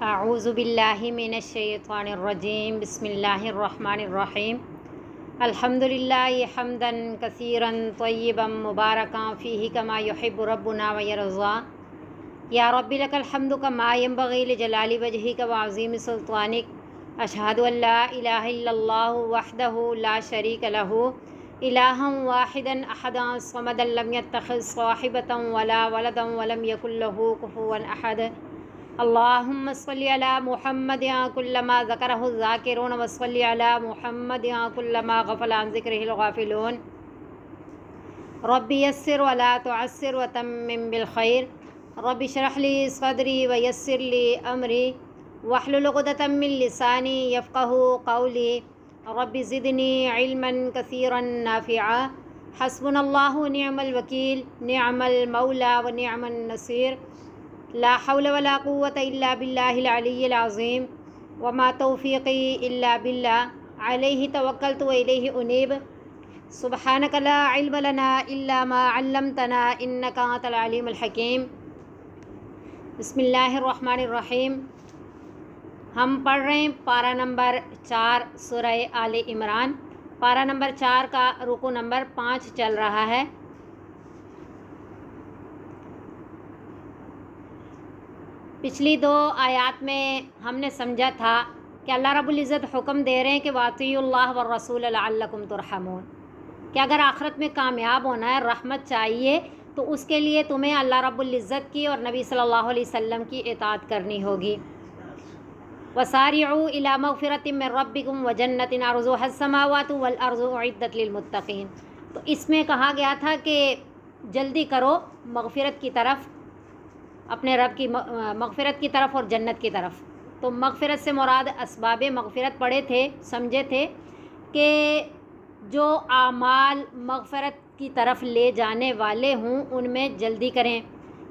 اعوذ باللہ من الشیطان الرجیم بسم اللہ الرحمن الرحیم الحمد للہ حمدا کثیرا طیبا مبارکا فیہ کما یحب ربنا ویرضا یا رب لک الحمد کما ینبغی لجلال وجہک وعظیم سلطانک اشہد ان لا الہ الا اللہ وحدہ لا شریک لہ الہا واحدا احدا صمدا لم یتخذ صاحبۃ ولا ولدا ولم یکن لہ کفوا احد اللہم صلی علی محمد کلما ذکرہ الذاکرون وصلی علی محمد کلما غفل عن ذکرہ الغافلون رب یسر ولا تعسر وتمم بالخیر رب اشرح لی صدری ویسر لی امری واحلل عقدۃ من لسانی یفقہوا قولی رب زدنی علما کثیرا نافعا حسبنا اللہ ونعم الوکیل نعم المولا ونعم النصیر لا حول ولا قوة الا باللہ العلی العظیم وما توفیقی الا باللہ علیہ توکلت والیہ انیب سبحانک لا علم لنا الا ما علمتنا انک انت العلیم الحکیم۔ بسم اللہ الرحمن الرحیم۔ ہم پڑھ رہے ہیں پارہ نمبر 4 سورہ آل عمران۔ پارہ نمبر 4 کا رکوع نمبر 5 چل رہا ہے۔ پچھلی 2 آیات میں ہم نے سمجھا تھا کہ اللہ رب العزت حکم دے رہے ہیں کہ واطیعوا اللہ والرسول لعلکم ترحمون، کہ اگر آخرت میں کامیاب ہونا ہے، رحمت چاہیے، تو اس کے لیے تمہیں اللہ رب العزت کی اور نبی صلی اللہ علیہ وسلم کی اطاعت کرنی ہوگی۔ وسارعوا الی مغفرۃ من ربکم وجنۃ عرضها السماوات والارض اعدت للمتقین۔ تو اس میں کہا گیا تھا کہ جلدی کرو مغفرت کی طرف، اپنے رب کی مغفرت کی طرف اور جنت کی طرف۔ تو مغفرت سے مراد اسباب مغفرت پڑھے تھے، سمجھے تھے کہ جو اعمال مغفرت کی طرف لے جانے والے ہوں ان میں جلدی کریں۔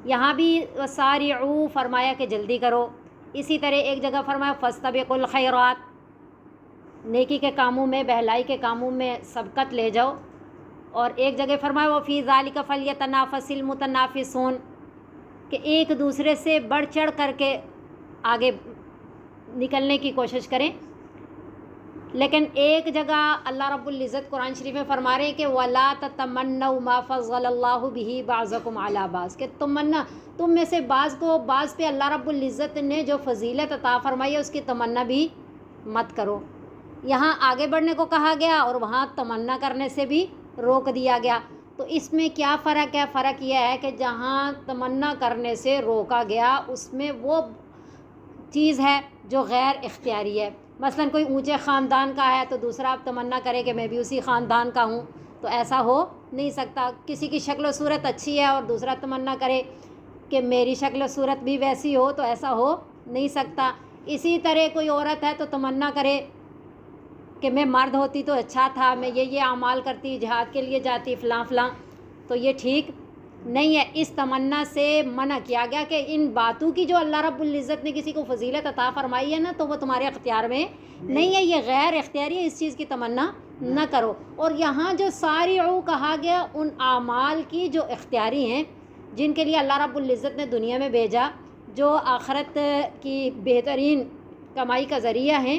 یہاں بھی وسارعوا فرمایا کہ جلدی کرو، اسی طرح ایک جگہ فرمایا فاستبقوا الخیرات، نیکی کے کاموں میں، بہلائی کے کاموں میں سبقت لے جاؤ، اور ایک جگہ فرمایا وفی ذلک فلیتنافس المتنافسون، کہ ایک دوسرے سے بڑھ چڑھ کر کے آگے نکلنے کی کوشش کریں۔ لیکن ایک جگہ اللہ رب العزت قرآن شریف میں فرما رہے ہیں کہ وَلَا تَتَمَنَّوْا مَا فَضَّلَ اللَّهُ بِهِ بَعْضَكُمْ عَلَى بَعْضٍ، کہ تم میں سے بعض کو بعض پہ اللہ رب العزت نے جو فضیلت عطا فرمائی ہے اس کی تمنا بھی مت کرو۔ یہاں آگے بڑھنے کو کہا گیا اور وہاں تمنا کرنے سے بھی روک دیا گیا۔ تو اس میں کیا فرق ہے؟ فرق یہ ہے کہ جہاں تمنا کرنے سے روکا گیا اس میں وہ چیز ہے جو غیر اختیاری ہے۔ مثلا کوئی اونچے خاندان کا ہے تو دوسرا اب تمنا کرے کہ میں بھی اسی خاندان کا ہوں، تو ایسا ہو نہیں سکتا۔ کسی کی شکل و صورت اچھی ہے اور دوسرا تمنا کرے کہ میری شکل و صورت بھی ویسی ہو، تو ایسا ہو نہیں سکتا۔ اسی طرح کوئی عورت ہے تو تمنا کرے کہ میں مرد ہوتی تو اچھا تھا، میں یہ اعمال کرتی، جہاد کے لیے جاتی، فلاں فلاں، تو یہ ٹھیک نہیں ہے۔ اس تمنا سے منع کیا گیا کہ ان باتوں کی جو اللہ رب العزت نے کسی کو فضیلت عطا فرمائی ہے نا، تو وہ تمہارے اختیار میں نہیں ہے، یہ غیر اختیاری ہے، اس چیز کی تمنا نہ کرو۔ اور یہاں جو سارعوا کہا گیا ان اعمال کی جو اختیاری ہیں، جن کے لیے اللہ رب العزت نے دنیا میں بھیجا، جو آخرت کی بہترین کمائی کا ذریعہ ہیں،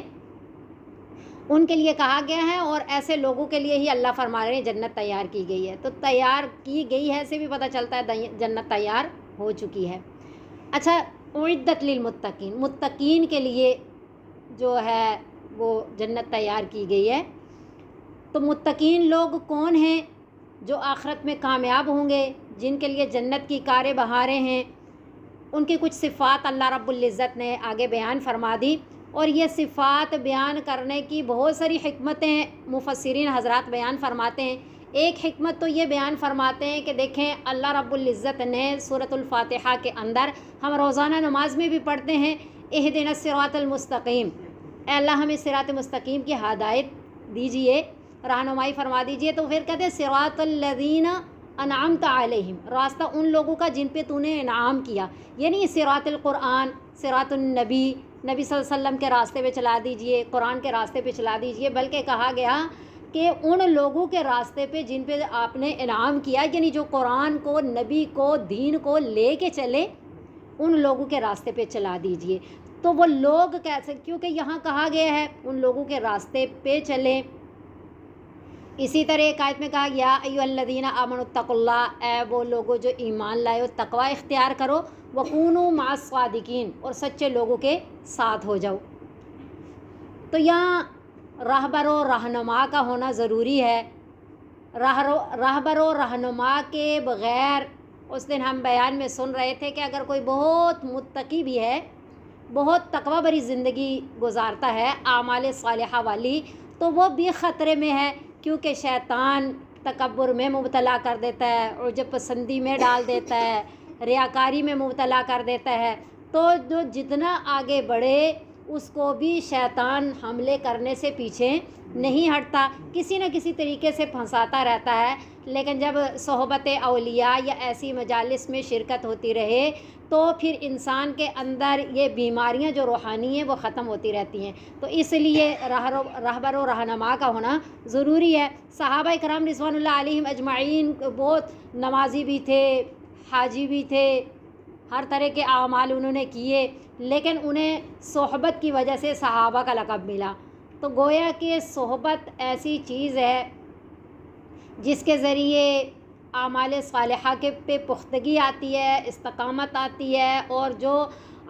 ان کے لیے کہا گیا ہے، اور ایسے لوگوں کے لیے ہی اللہ فرما رہے ہیں جنت تیار کی گئی ہے۔ تو تیار کی گئی ہے سے بھی پتہ چلتا ہے جنت تیار ہو چکی ہے۔ اچھا، اعدت للمتقین، متقین کے لیے جو ہے وہ جنت تیار کی گئی ہے۔ تو متقین لوگ کون ہیں؟ جو آخرت میں کامیاب ہوں گے، جن کے لیے جنت کی کاریں بہاریں ہیں، ان کی کچھ صفات اللہ رب العزت نے آگے بیان فرما دی۔ اور یہ صفات بیان کرنے کی بہت ساری حکمتیں مفسرین حضرات بیان فرماتے ہیں۔ ایک حکمت تو یہ بیان فرماتے ہیں کہ دیکھیں اللہ رب العزت نے سورۃ الفاتحہ کے اندر، ہم روزانہ نماز میں بھی پڑھتے ہیں اہدنا الصراط المستقیم، اے اللہ ہمیں صراط مستقیم کی ہدایت دیجئے، رہنمائی فرما دیجئے۔ تو پھر کہتے ہیں صراط الذین انعمت علیہم، راستہ ان لوگوں کا جن پہ تو نے انعام کیا، یعنی صراط القرآن، صراط النبی، نبی صلی اللہ علیہ وسلم کے راستے پہ چلا دیجئے، قرآن کے راستے پہ چلا دیجئے۔ بلکہ کہا گیا کہ ان لوگوں کے راستے پہ جن پہ آپ نے انعام کیا، یعنی جو قرآن کو، نبی کو، دین کو لے کے چلے، ان لوگوں کے راستے پہ چلا دیجئے۔ تو وہ لوگ کیسے، کیونکہ یہاں کہا گیا ہے ان لوگوں کے راستے پہ چلیں. اسی طرح ایک آیت میں کہا یا ایھا الذین آمنوا اتقوا اللہ، اے وہ لوگوں جو ایمان لائے ہو تقوی اختیار کرو، وکونوا مع الصادقین، اور سچے لوگوں کے ساتھ ہو جاؤ. تو یہاں راہبر و رہنما کا ہونا ضروری ہے. راہبر و رہنما کے بغیر، اس دن ہم بیان میں سن رہے تھے کہ اگر کوئی بہت متقی بھی ہے، بہت تقوی بری زندگی گزارتا ہے اعمال صالحہ والی، تو وہ بھی خطرے میں ہے، کیونکہ شیطان تکبر میں مبتلا کر دیتا ہے، عجب پسندی میں ڈال دیتا ہے، ریاکاری میں مبتلا کر دیتا ہے. تو جو جتنا آگے بڑھے اس کو بھی شیطان حملے کرنے سے پیچھے نہیں ہٹتا، کسی نہ کسی طریقے سے پھنساتا رہتا ہے. لیکن جب صحبت اولیاء یا ایسی مجالس میں شرکت ہوتی رہے تو پھر انسان کے اندر یہ بیماریاں جو روحانی ہیں وہ ختم ہوتی رہتی ہیں. تو اس لیے راہبر و رہنما کا ہونا ضروری ہے. صحابہ کرام رضوان اللہ علیہم اجمعین بہت نمازی بھی تھے، حاجی بھی تھے، ہر طرح کے اعمال انہوں نے کیے، لیکن انہیں صحبت کی وجہ سے صحابہ کا لقب ملا. تو گویا کہ صحبت ایسی چیز ہے جس کے ذریعے اعمال صالحہ کے پہ پختگی آتی ہے، استقامت آتی ہے، اور جو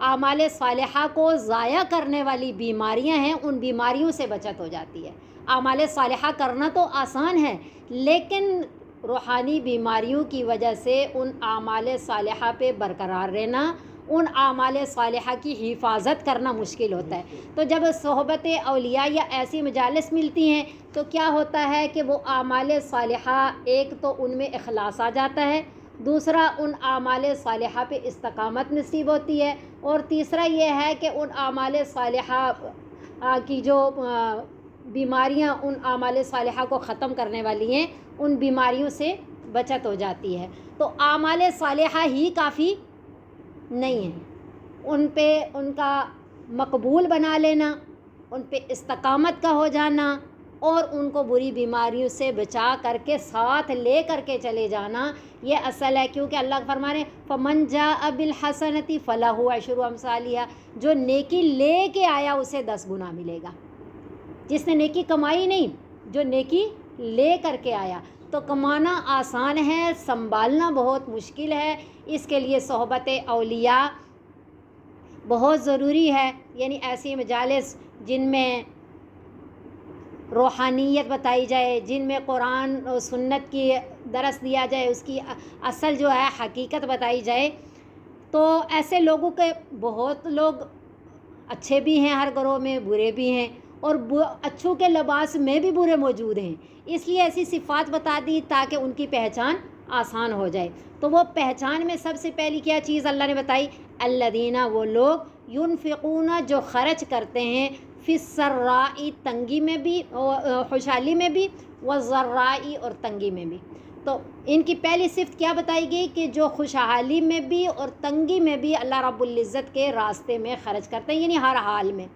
اعمال صالحہ کو ضائع کرنے والی بیماریاں ہیں ان بیماریوں سے بچت ہو جاتی ہے. اعمال صالحہ کرنا تو آسان ہے، لیکن روحانی بیماریوں کی وجہ سے ان اعمال صالحہ پہ برقرار رہنا، ان اعمال صالحہ کی حفاظت کرنا مشکل ہوتا ہے. تو جب صحبت اولیاء یا ایسی مجالس ملتی ہیں تو کیا ہوتا ہے کہ وہ اعمال صالحہ، ایک تو ان میں اخلاص آ جاتا ہے، دوسرا ان اعمال صالحہ پہ استقامت نصیب ہوتی ہے، اور تیسرا یہ ہے کہ ان اعمال صالحہ کی جو بیماریاں ان اعمال صالحہ کو ختم کرنے والی ہیں ان بیماریوں سے بچت ہو جاتی ہے. تو اعمال صالحہ ہی کافی نہیں ہیں، ان پہ ان کا مقبول بنا لینا، ان پہ استقامت کا ہو جانا، اور ان کو بری بیماریوں سے بچا کر کے ساتھ لے کر کے چلے جانا، یہ اصل ہے. کیونکہ اللہ فرما رہے ہیں فَمَنْ جَاءَ بِالْحَسَنَةِ فَلَهُ عَشْرُ أَمْثَالِهَا، جو نیکی لے کے آیا اسے 10 گنا ملے گا. جس نے نیکی کمائی نہیں، جو نیکی لے کر کے آیا. تو کمانا آسان ہے، سنبھالنا بہت مشکل ہے. اس کے لیے صحبت اولیاء بہت ضروری ہے، یعنی ایسی مجالس جن میں روحانیت بتائی جائے، جن میں قرآن و سنت کی درس دیا جائے، اس کی اصل جو ہے حقیقت بتائی جائے. تو ایسے لوگوں کے بہت لوگ اچھے بھی ہیں، ہر گروہ میں برے بھی ہیں، اور اچھوں کے لباس میں بھی برے موجود ہیں. اس لیے ایسی صفات بتا دی تاکہ ان کی پہچان آسان ہو جائے. تو وہ پہچان میں سب سے پہلی کیا چیز اللہ نے بتائی؟ الذین، وہ لوگ ینفقون، جو خرچ کرتے ہیں، فی السراء، تنگی میں بھی، خوشحالی میں بھی، والضراء، اور تنگی میں بھی. تو ان کی پہلی صفت کیا بتائی گئی کہ جو خوشحالی میں بھی اور تنگی میں بھی اللہ رب العزت کے راستے میں خرچ کرتے ہیں، یعنی ہر حال میں.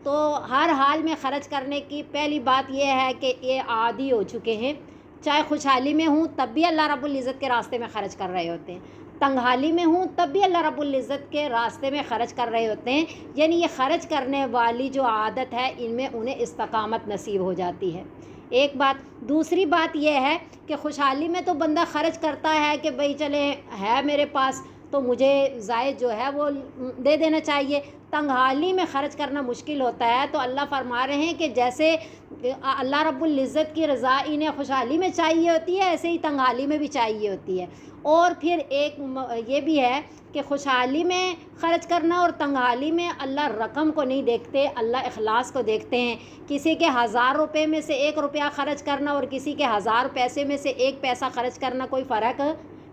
تو ہر حال میں خرچ کرنے کی پہلی بات یہ ہے کہ یہ عادی ہو چکے ہیں، چاہے خوشحالی میں ہوں تب بھی اللہ رب العزت کے راستے میں خرچ کر رہے ہوتے ہیں، تنگحالی میں ہوں تب بھی اللہ رب العزت کے راستے میں خرچ کر رہے ہوتے ہیں. یعنی یہ خرچ کرنے والی جو عادت ہے ان میں انہیں استقامت نصیب ہو جاتی ہے. ایک بات. دوسری بات یہ ہے کہ خوشحالی میں تو بندہ خرچ کرتا ہے کہ بھئی چلے ہے میرے پاس تو مجھے زائد جو ہے وہ دے دینا چاہیے. تنگحالی میں خرچ کرنا مشکل ہوتا ہے. تو اللہ فرما رہے ہیں کہ جیسے اللہ رب العزت کی رضا انہیں خوشحالی میں چاہیے ہوتی ہے، ایسے ہی تنگحالی میں بھی چاہیے ہوتی ہے. اور پھر ایک یہ بھی ہے کہ خوشحالی میں خرچ کرنا اور تنگحالی میں اللہ رقم کو نہیں دیکھتے، اللہ اخلاص کو دیکھتے ہیں. کسی کے 1000 روپے میں سے 1 روپیہ خرچ کرنا اور کسی کے 1000 پیسے میں سے 1 پیسہ خرچ کرنا کوئی فرق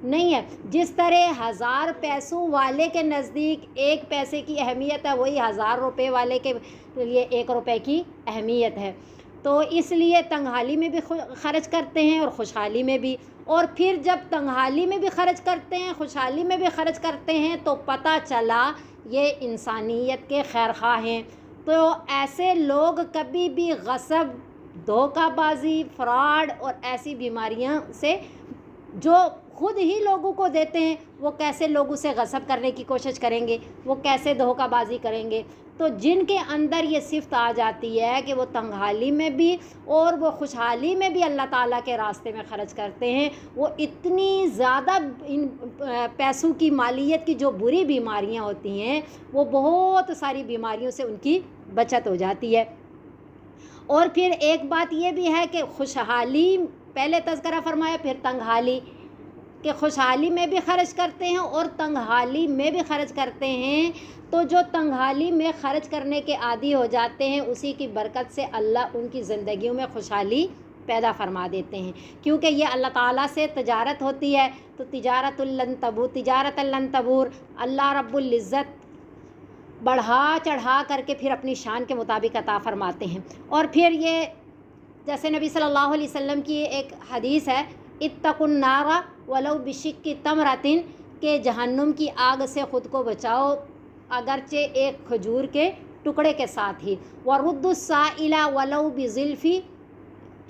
نہیں ہے. جس طرح 1000 پیسوں والے کے نزدیک 1 پیسے کی اہمیت ہے، وہی 1000 روپے والے کے لیے 1 روپے کی اہمیت ہے. تو اس لیے تنگحالی میں بھی خرچ کرتے ہیں اور خوشحالی میں بھی. اور پھر جب تنگحالی میں بھی خرچ کرتے ہیں، خوشحالی میں بھی خرچ کرتے ہیں، تو پتہ چلا یہ انسانیت کے خیرخواہ ہیں. تو ایسے لوگ کبھی بھی غصب، دھوکہ بازی، فراڈ اور ایسی بیماریاں سے جو خود ہی لوگوں کو دیتے ہیں وہ کیسے لوگوں سے غصب کرنے کی کوشش کریں گے، وہ کیسے دھوکہ بازی کریں گے؟ تو جن کے اندر یہ صفت آ جاتی ہے کہ وہ تنگ حالی میں بھی اور وہ خوشحالی میں بھی اللہ تعالیٰ کے راستے میں خرچ کرتے ہیں، وہ اتنی زیادہ ان پیسوں کی مالیت کی جو بری بیماریاں ہوتی ہیں وہ بہت ساری بیماریوں سے ان کی بچت ہو جاتی ہے۔ اور پھر ایک بات یہ بھی ہے کہ خوشحالی پہلے تذکرہ فرمایا، پھر تنگ حالی، کہ خوشحالی میں بھی خرچ کرتے ہیں اور تنگ حالی میں بھی خرچ کرتے ہیں، تو جو تنگ حالی میں خرچ کرنے کے عادی ہو جاتے ہیں اسی کی برکت سے اللہ ان کی زندگیوں میں خوشحالی پیدا فرما دیتے ہیں، کیونکہ یہ اللہ تعالیٰ سے تجارت ہوتی ہے، تو تجارت لن تبور، اللہ رب العزت بڑھا چڑھا کر کے پھر اپنی شان کے مطابق عطا فرماتے ہیں۔ اور پھر یہ جیسے نبی صلی اللہ علیہ وسلم کی ایک حدیث ہے، اتقوا النار ولو بشق تمرۃ، کہ جہنم کی آگ سے خود کو بچاؤ اگرچہ ایک کھجور کے ٹکڑے کے ساتھ ہی، وردوا السائل ولو بظلف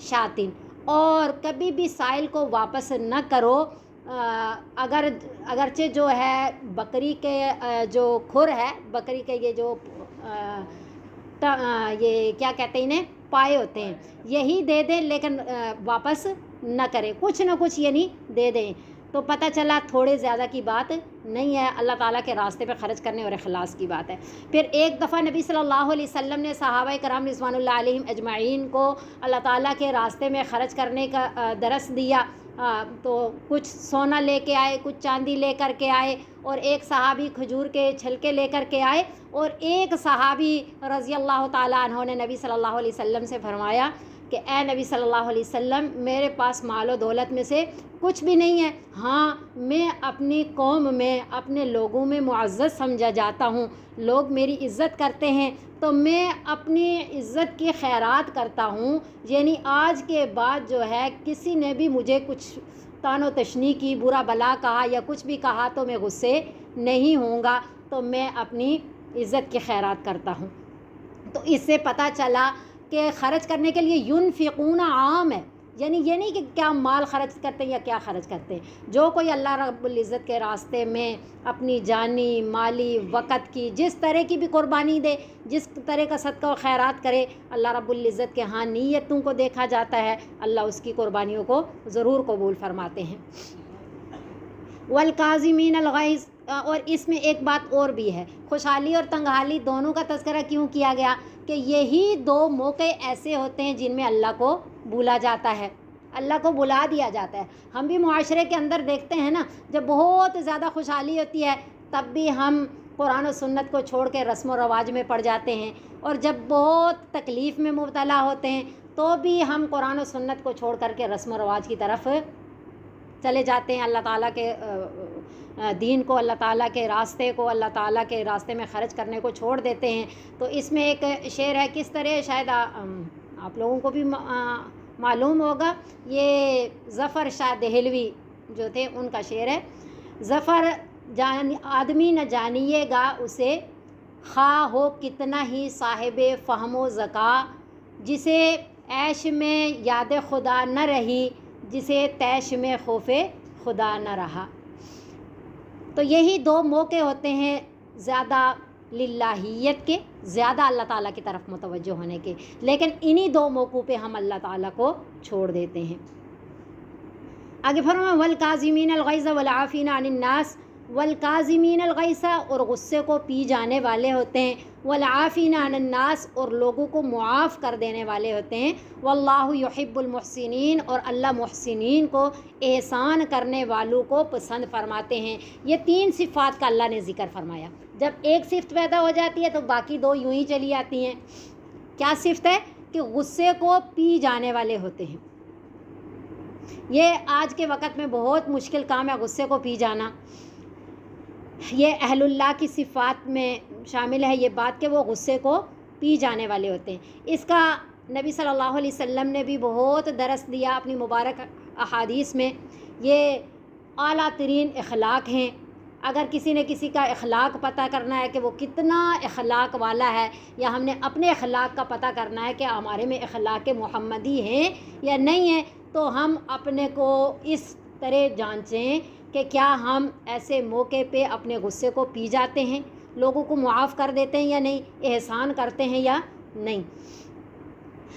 شاۃ، اور کبھی بھی سائل کو واپس نہ کرو اگرچہ جو ہے بکری کے جو کھر ہے، بکری کے یہ جو یہ کیا کہتے ہیں انہیں، پائے ہوتے ہیں، یہی دے دیں لیکن واپس نہ کریں، کچھ نہ کچھ یعنی دے دیں۔ تو پتہ چلا تھوڑے زیادہ کی بات نہیں ہے، اللہ تعالیٰ کے راستے پہ خرچ کرنے اور اخلاص کی بات ہے۔ پھر ایک دفعہ نبی صلی اللہ علیہ وسلم نے صحابہ کرام رضوان اللہ علیہم اجمعین کو اللہ تعالیٰ کے راستے میں خرچ کرنے کا درس دیا، تو کچھ سونا لے کے آئے، کچھ چاندی لے کر کے آئے، اور ایک صحابی کھجور کے چھلکے لے کر کے آئے، اور ایک صحابی رضی اللہ تعالیٰ عنہ نے نبی صلی اللہ علیہ وسلم سے فرمایا کہ اے نبی صلی اللہ علیہ وسلم، میرے پاس مال و دولت میں سے کچھ بھی نہیں ہے، ہاں میں اپنی قوم میں اپنے لوگوں میں معزز سمجھا جاتا ہوں، لوگ میری عزت کرتے ہیں، تو میں اپنی عزت کی خیرات کرتا ہوں، یعنی آج کے بعد جو ہے کسی نے بھی مجھے کچھ طعن و تشنیع کی، برا بلا کہا یا کچھ بھی کہا تو میں غصے نہیں ہوں گا، تو میں اپنی عزت کی خیرات کرتا ہوں۔ تو اس سے پتہ چلا کہ خرچ کرنے کے لیے ينفقون عام ہے، یعنی یہ نہیں کہ کیا مال خرچ کرتے ہیں یا کیا خرچ کرتے ہیں، جو کوئی اللہ رب العزت کے راستے میں اپنی جانی مالی وقت کی جس طرح کی بھی قربانی دے، جس طرح کا صدقہ و خیرات کرے، اللہ رب العزت کے ہاں نیتوں کو دیکھا جاتا ہے، اللہ اس کی قربانیوں کو ضرور قبول فرماتے ہیں۔ والکاظمین الغیظ، اور اس میں ایک بات اور بھی ہے، خوشحالی اور تنگ حالی دونوں کا تذکرہ کیوں کیا گیا کہ یہی دو موقع ایسے ہوتے ہیں جن میں اللہ کو بھولا جاتا ہے، اللہ کو بلا دیا جاتا ہے۔ ہم بھی معاشرے کے اندر دیکھتے ہیں نا، جب بہت زیادہ خوشحالی ہوتی ہے تب بھی ہم قرآن و سنت کو چھوڑ کے رسم و رواج میں پڑ جاتے ہیں، اور جب بہت تکلیف میں مبتلا ہوتے ہیں تو بھی ہم قرآن و سنت کو چھوڑ کر کے رسم و رواج کی طرف چلے جاتے ہیں، اللہ تعالیٰ کے دین کو، اللہ تعالیٰ کے راستے کو، اللہ تعالیٰ کے راستے میں خرچ کرنے کو چھوڑ دیتے ہیں۔ تو اس میں ایک شعر ہے، کس طرح شاید آپ لوگوں کو بھی معلوم ہوگا، یہ ظفر شاہ دہلوی جو تھے ان کا شعر ہے، ظفر آدمی نہ جانیے گا اسے، خواہ ہو کتنا ہی صاحب فہم و ذکا، جسے عیش میں یاد خدا نہ رہی، جسے تیش میں خوف خدا نہ رہا۔ تو یہی دو موقع ہوتے ہیں زیادہ للہیت کے، زیادہ اللہ تعالیٰ کی طرف متوجہ ہونے کے، لیکن انہی دو موقعوں پہ ہم اللہ تعالیٰ کو چھوڑ دیتے ہیں۔ آگے فرمایا والکاظمین الغیظ والعافین عن الناس، والکاظمین الغیظ، اور غصے کو پی جانے والے ہوتے ہیں، والعافین عن الناس، اور لوگوں کو معاف کر دینے والے ہوتے ہیں، واللہ یحب المحسنین، اور اللہ محسنین کو، احسان کرنے والوں کو پسند فرماتے ہیں۔ یہ تین صفات کا اللہ نے ذکر فرمایا، جب ایک صفت پیدا ہو جاتی ہے تو باقی دو یوں ہی چلی آتی ہیں۔ کیا صفت ہے؟ کہ غصے کو پی جانے والے ہوتے ہیں۔ یہ آج کے وقت میں بہت مشکل کام ہے غصے کو پی جانا۔ یہ اہل اللہ کی صفات میں شامل ہے یہ بات کہ وہ غصے کو پی جانے والے ہوتے ہیں۔ اس کا نبی صلی اللہ علیہ وسلم نے بھی بہت درس دیا اپنی مبارک احادیث میں۔ یہ اعلیٰ ترین اخلاق ہیں۔ اگر کسی نے کسی کا اخلاق پتہ کرنا ہے کہ وہ کتنا اخلاق والا ہے، یا ہم نے اپنے اخلاق کا پتہ کرنا ہے کہ ہمارے میں اخلاق محمدی ہیں یا نہیں ہیں، تو ہم اپنے کو اس طرح جانچیں کہ کیا ہم ایسے موقع پہ اپنے غصے کو پی جاتے ہیں، لوگوں کو معاف کر دیتے ہیں یا نہیں، احسان کرتے ہیں یا نہیں۔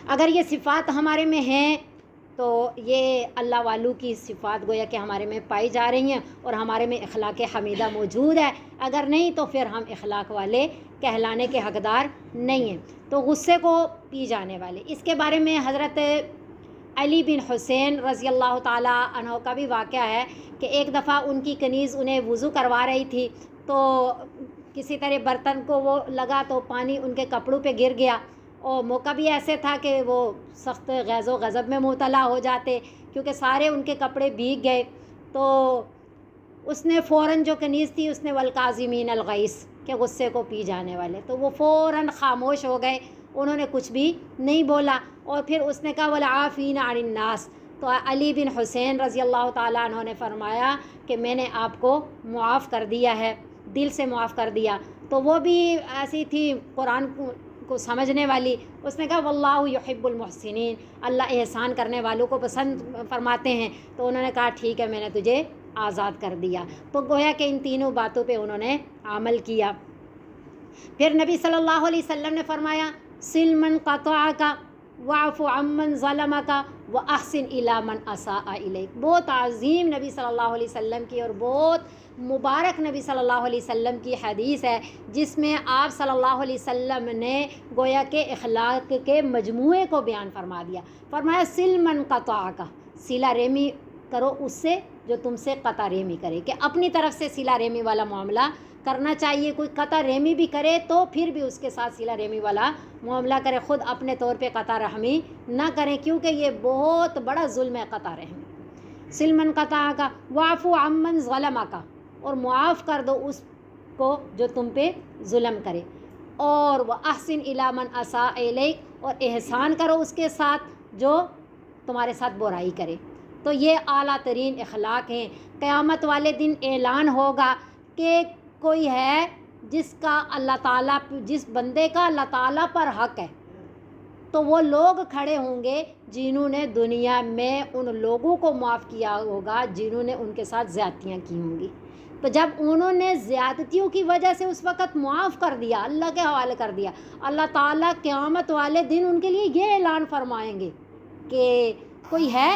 اگر یہ صفات ہمارے میں ہیں تو یہ اللہ والوں کی صفات گویا کہ ہمارے میں پائی جا رہی ہیں اور ہمارے میں اخلاق حمیدہ موجود ہے۔ اگر نہیں تو پھر ہم اخلاق والے کہلانے کے حقدار نہیں ہیں۔ تو غصے کو پی جانے والے، اس کے بارے میں حضرت علی بن حسین رضی اللہ تعالیٰ عنہ کا بھی واقعہ ہے کہ ایک دفعہ ان کی کنیز انہیں وضو کروا رہی تھی، تو کسی طرح برتن کو وہ لگا تو پانی ان کے کپڑوں پہ گر گیا، اور موقع بھی ایسے تھا کہ وہ سخت غیظ و غضب میں مبتلا ہو جاتے کیونکہ سارے ان کے کپڑے بھیگ گئے۔ تو اس نے فوراً جو کنیز تھی اس نے والکاظمین الغیظ کہ غصے کو پی جانے والے، تو وہ فوراً خاموش ہو گئے، انہوں نے کچھ بھی نہیں بولا، اور پھر اس نے کہا والعافین عن الناس۔ تو علی بن حسین رضی اللہ تعالیٰ عنہ نے فرمایا کہ میں نے آپ کو معاف کر دیا ہے، دل سے معاف کر دیا۔ تو وہ بھی ایسی تھی قرآن کو سمجھنے والی، اس نے کہا واللہ یحب المحسنین، اللہ احسان کرنے والوں کو پسند فرماتے ہیں۔ تو انہوں نے کہا ٹھیک ہے، میں نے تجھے آزاد کر دیا۔ تو گویا کہ ان تینوں باتوں پہ انہوں نے عمل کیا۔ پھر نبی صلی اللہ علیہ وسلم نے فرمایا سل من قطعک واعف عمن ظلمک واحسن الی من اساء الیک۔ بہت عظیم نبی صلی اللہ علیہ وسلم کی اور بہت مبارک نبی صلی اللہ علیہ وسلم کی حدیث ہے، جس میں آپ صلی اللہ علیہ وسلم نے گویا کہ اخلاق کے مجموعے کو بیان فرما دیا۔ فرمایا سل من قطعک، صلہ رحمی کرو اس سے جو تم سے قطع رحمی کرے، کہ اپنی طرف سے صلہ رحمی والا معاملہ کرنا چاہیے۔ کوئی قطع رحمی بھی کرے تو پھر بھی اس کے ساتھ صلہ رحمی والا معاملہ کرے، خود اپنے طور پہ قطع رحمی نہ کریں، کیونکہ یہ بہت بڑا ظلم ہے قطع رحمی۔ سل من قطعک واعف عمن ظلمک، اور معاف کر دو اس کو جو تم پہ ظلم کرے، اور واحسن الی من اساء الیک، اور احسان کرو اس کے ساتھ جو تمہارے ساتھ برائی کرے۔ تو یہ اعلیٰ ترین اخلاق ہیں۔ قیامت والے دن اعلان ہوگا کہ کوئی ہے جس کا اللہ تعالیٰ، جس بندے کا اللہ تعالیٰ پر حق ہے، تو وہ لوگ کھڑے ہوں گے جنہوں نے دنیا میں ان لوگوں کو معاف کیا ہوگا جنہوں نے ان کے ساتھ زیادتیاں کی ہوں گی۔ تو جب انہوں نے زیادتیوں کی وجہ سے اس وقت معاف کر دیا، اللہ کے حوالے کر دیا، اللہ تعالیٰ قیامت والے دن ان کے لیے یہ اعلان فرمائیں گے کہ کوئی ہے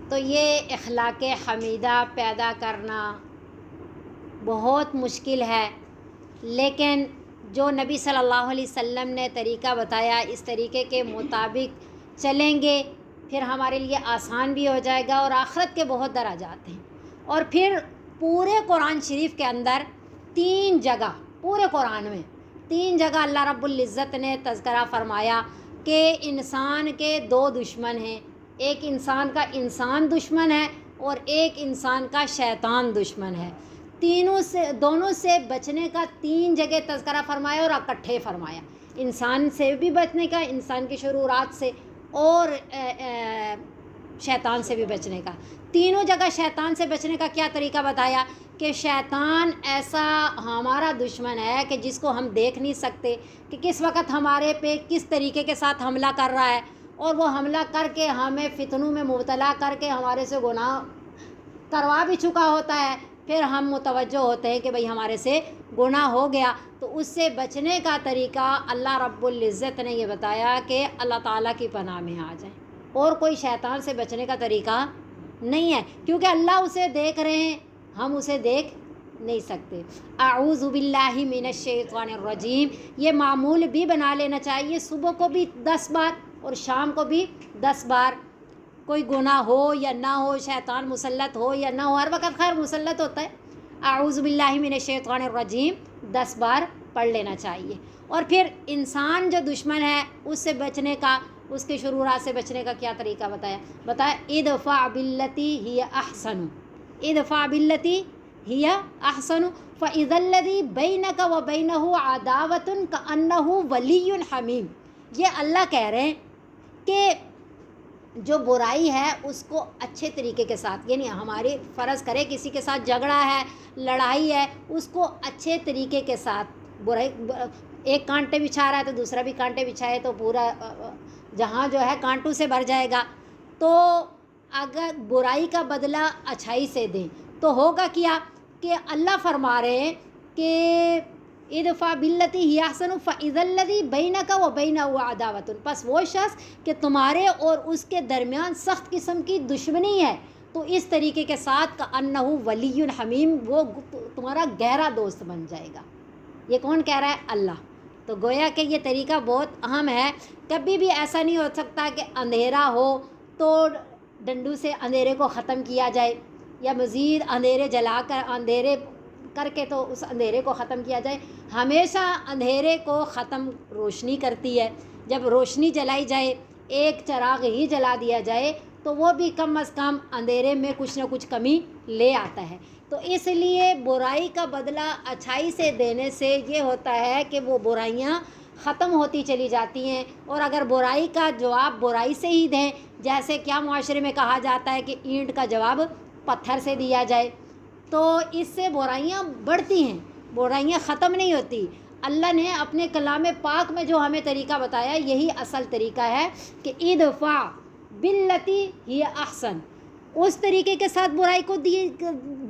تو یہ اخلاق حمیدہ پیدا کرنا بہت مشکل ہے، لیکن جو نبی صلی اللہ علیہ وسلم نے طریقہ بتایا اس طریقے کے مطابق چلیں گے پھر ہمارے لیے آسان بھی ہو جائے گا، اور آخرت کے بہت درجات ہیں۔ اور پھر پورے قرآن شریف کے اندر 3 جگہ، پورے قرآن میں 3 جگہ اللہ رب العزت نے تذکرہ فرمایا کہ انسان کے 2 دشمن ہیں، ایک انسان کا انسان دشمن ہے اور ایک انسان کا شیطان دشمن ہے۔ دونوں سے بچنے کا 3 جگہ تذکرہ فرمایا اور اکٹھے فرمایا، انسان سے بھی بچنے کا، انسان کی شرورات سے، اور شیطان سے بھی بچنے کا۔ تینوں جگہ شیطان سے بچنے کا کیا طریقہ بتایا کہ شیطان ایسا ہمارا دشمن ہے کہ جس کو ہم دیکھ نہیں سکتے کہ کس وقت ہمارے پہ کس طریقے کے ساتھ حملہ کر رہا ہے، اور وہ حملہ کر کے ہمیں فتنوں میں مبتلا کر کے ہمارے سے گناہ کروا بھی چکا ہوتا ہے، پھر ہم متوجہ ہوتے ہیں کہ بھئی ہمارے سے گناہ ہو گیا۔ تو اس سے بچنے کا طریقہ اللہ رب العزت نے یہ بتایا کہ اللہ تعالیٰ کی پناہ میں آ جائیں، اور کوئی شیطان سے بچنے کا طریقہ نہیں ہے، کیونکہ اللہ اسے دیکھ رہے ہیں، ہم اسے دیکھ نہیں سکتے۔ اعوذ باللہ من الشیطان الرجیم، یہ معمول بھی بنا لینا چاہیے، صبح کو بھی 10 بار اور شام کو بھی 10 بار، کوئی گناہ ہو یا نہ ہو، شیطان مسلط ہو یا نہ ہو، ہر وقت خیر مسلط ہوتا ہے، اعوذ باللہ من الشیطان الرجیم 10 بار پڑھ لینا چاہیے۔ اور پھر انسان جو دشمن ہے اس سے بچنے کا، اس کے شرورات سے بچنے کا کیا طریقہ بتایا ادفع باللتی ہی احسن، ادفع باللتی ہی احسن فاذا الذی بینک وبینہ عداوۃ کأنہ ولی حمیم۔ یہ اللہ کہہ رہے ہیں کہ جو برائی ہے اس کو اچھے طریقے کے ساتھ، یعنی ہماری فرض کرے کسی کے ساتھ جھگڑا ہے، لڑائی ہے، اس کو اچھے طریقے کے ساتھ برائی، ایک کانٹے بچھا رہا ہے تو دوسرا بھی کانٹے بچھائے تو پورا جہاں جو ہے کانٹوں سے بھر جائے گا. تو اگر برائی کا بدلہ اچھائی سے دیں تو ہوگا کیا کہ اللہ فرما رہے ہیں کہ ادفع باللتی ہی احسن فاذا الذی بینک و بینہ عداوۃ، پس وہ شخص کہ تمہارے اور اس کے درمیان سخت قسم کی دشمنی ہے تو اس طریقے کے ساتھ کأنہ ولی حمیم، وہ تمہارا گہرا دوست بن جائے گا. یہ کون کہہ رہا ہے؟ اللہ. تو گویا کہ یہ طریقہ بہت اہم ہے. کبھی بھی ایسا نہیں ہو سکتا کہ اندھیرا ہو تو ڈنڈو سے اندھیرے کو ختم کیا جائے، یا مزید اندھیرے جلا کر اندھیرے کر کے تو اس اندھیرے کو ختم کیا جائے. ہمیشہ اندھیرے کو ختم روشنی کرتی ہے. جب روشنی جلائی جائے، ایک چراغ ہی جلا دیا جائے تو وہ بھی کم از کم اندھیرے میں کچھ نہ کچھ کمی لے آتا ہے. تو اس لیے برائی کا بدلہ اچھائی سے دینے سے یہ ہوتا ہے کہ وہ برائیاں ختم ہوتی چلی جاتی ہیں. اور اگر برائی کا جواب برائی سے ہی دیں، جیسے کیا معاشرے میں کہا جاتا ہے کہ اینٹ کا جواب پتھر سے دیا جائے، تو اس سے برائیاں بڑھتی ہیں، برائیاں ختم نہیں ہوتی. اللہ نے اپنے کلام پاک میں جو ہمیں طریقہ بتایا یہی اصل طریقہ ہے کہ ادفع باللتی ہی احسن، اس طریقے کے ساتھ برائی کو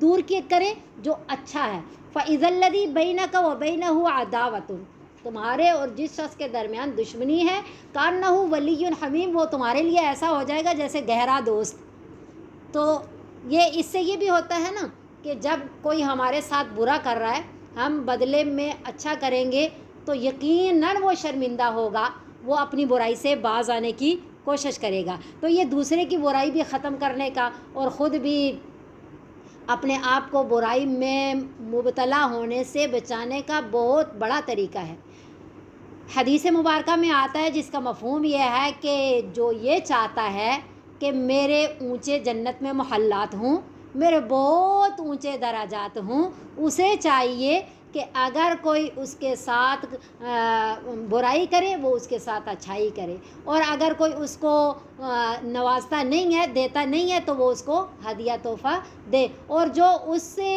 دور کرے جو اچھا ہے. فاذا الذی بینک و بینہ عداوۃ، تمہارے اور جس شخص کے درمیان دشمنی ہے، کأنہ ولی حمیم، وہ تمہارے لیے ایسا ہو جائے گا جیسے گہرا دوست. تو یہ اس سے یہ بھی ہوتا ہے نا کہ جب کوئی ہمارے ساتھ برا کر رہا ہے، ہم بدلے میں اچھا کریں گے تو یقیناً وہ شرمندہ ہوگا، وہ اپنی برائی سے باز آنے کی کوشش کرے گا. تو یہ دوسرے کی برائی بھی ختم کرنے کا اور خود بھی اپنے آپ کو برائی میں مبتلا ہونے سے بچانے کا بہت بڑا طریقہ ہے. حدیث مبارکہ میں آتا ہے جس کا مفہوم یہ ہے کہ جو یہ چاہتا ہے کہ میرے اونچے جنت میں محلات ہوں، میرے بہت اونچے درجات ہوں، اسے چاہیے کہ اگر کوئی اس کے ساتھ برائی کرے وہ اس کے ساتھ اچھائی کرے، اور اگر کوئی اس کو نوازتا نہیں ہے، دیتا نہیں ہے، تو وہ اس کو ہدیہ تحفہ دے. اور جو اس سے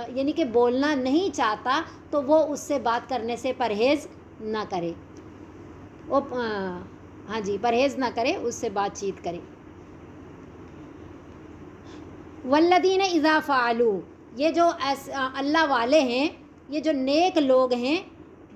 یعنی کہ بولنا نہیں چاہتا تو وہ اس سے بات کرنے سے پرہیز نہ کرے، وہ ہاں جی پرہیز نہ کرے، اس سے بات چیت کرے. والذین اذا فعلوا، یہ جو اللہ والے ہیں، یہ جو نیک لوگ ہیں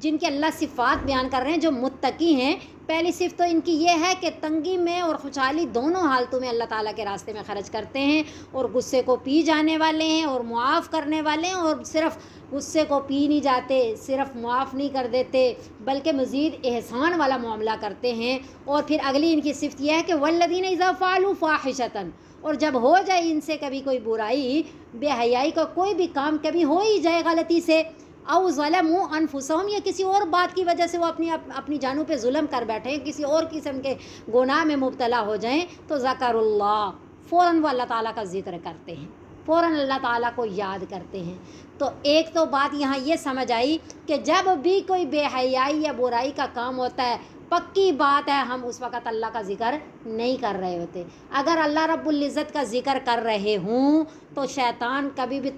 جن کے اللہ صفات بیان کر رہے ہیں، جو متقی ہیں، پہلی صفت تو ان کی یہ ہے کہ تنگی میں اور خوشحالی دونوں حالتوں میں اللہ تعالیٰ کے راستے میں خرچ کرتے ہیں، اور غصے کو پی جانے والے ہیں اور معاف کرنے والے ہیں، اور صرف غصے کو پی نہیں جاتے، صرف معاف نہیں کر دیتے، بلکہ مزید احسان والا معاملہ کرتے ہیں. اور پھر اگلی ان کی صفت یہ ہے کہ والذین اذا فعلوا فاحشۃ، اور جب ہو جائے ان سے کبھی کوئی برائی، بے حیائی کا کوئی بھی کام کبھی ہو ہی جائے غلطی سے، او ظلموا انفسہم، یا کسی اور بات کی وجہ سے وہ اپنی جانوں پہ ظلم کر بیٹھیں، کسی اور قسم کے گناہ میں مبتلا ہو جائیں، تو ذکر اللہ، فوراً وہ اللہ تعالیٰ کا ذکر کرتے ہیں، فوراً اللہ تعالیٰ کو یاد کرتے ہیں. تو ایک تو بات یہاں یہ سمجھ آئی کہ جب بھی کوئی بے حیائی یا برائی کا کام ہوتا ہے، پکی بات ہے ہم اس وقت اللہ کا ذکر نہیں کر رہے ہوتے. اگر اللہ رب العزت کا ذکر کر رہے ہوں تو شیطان کبھی بھی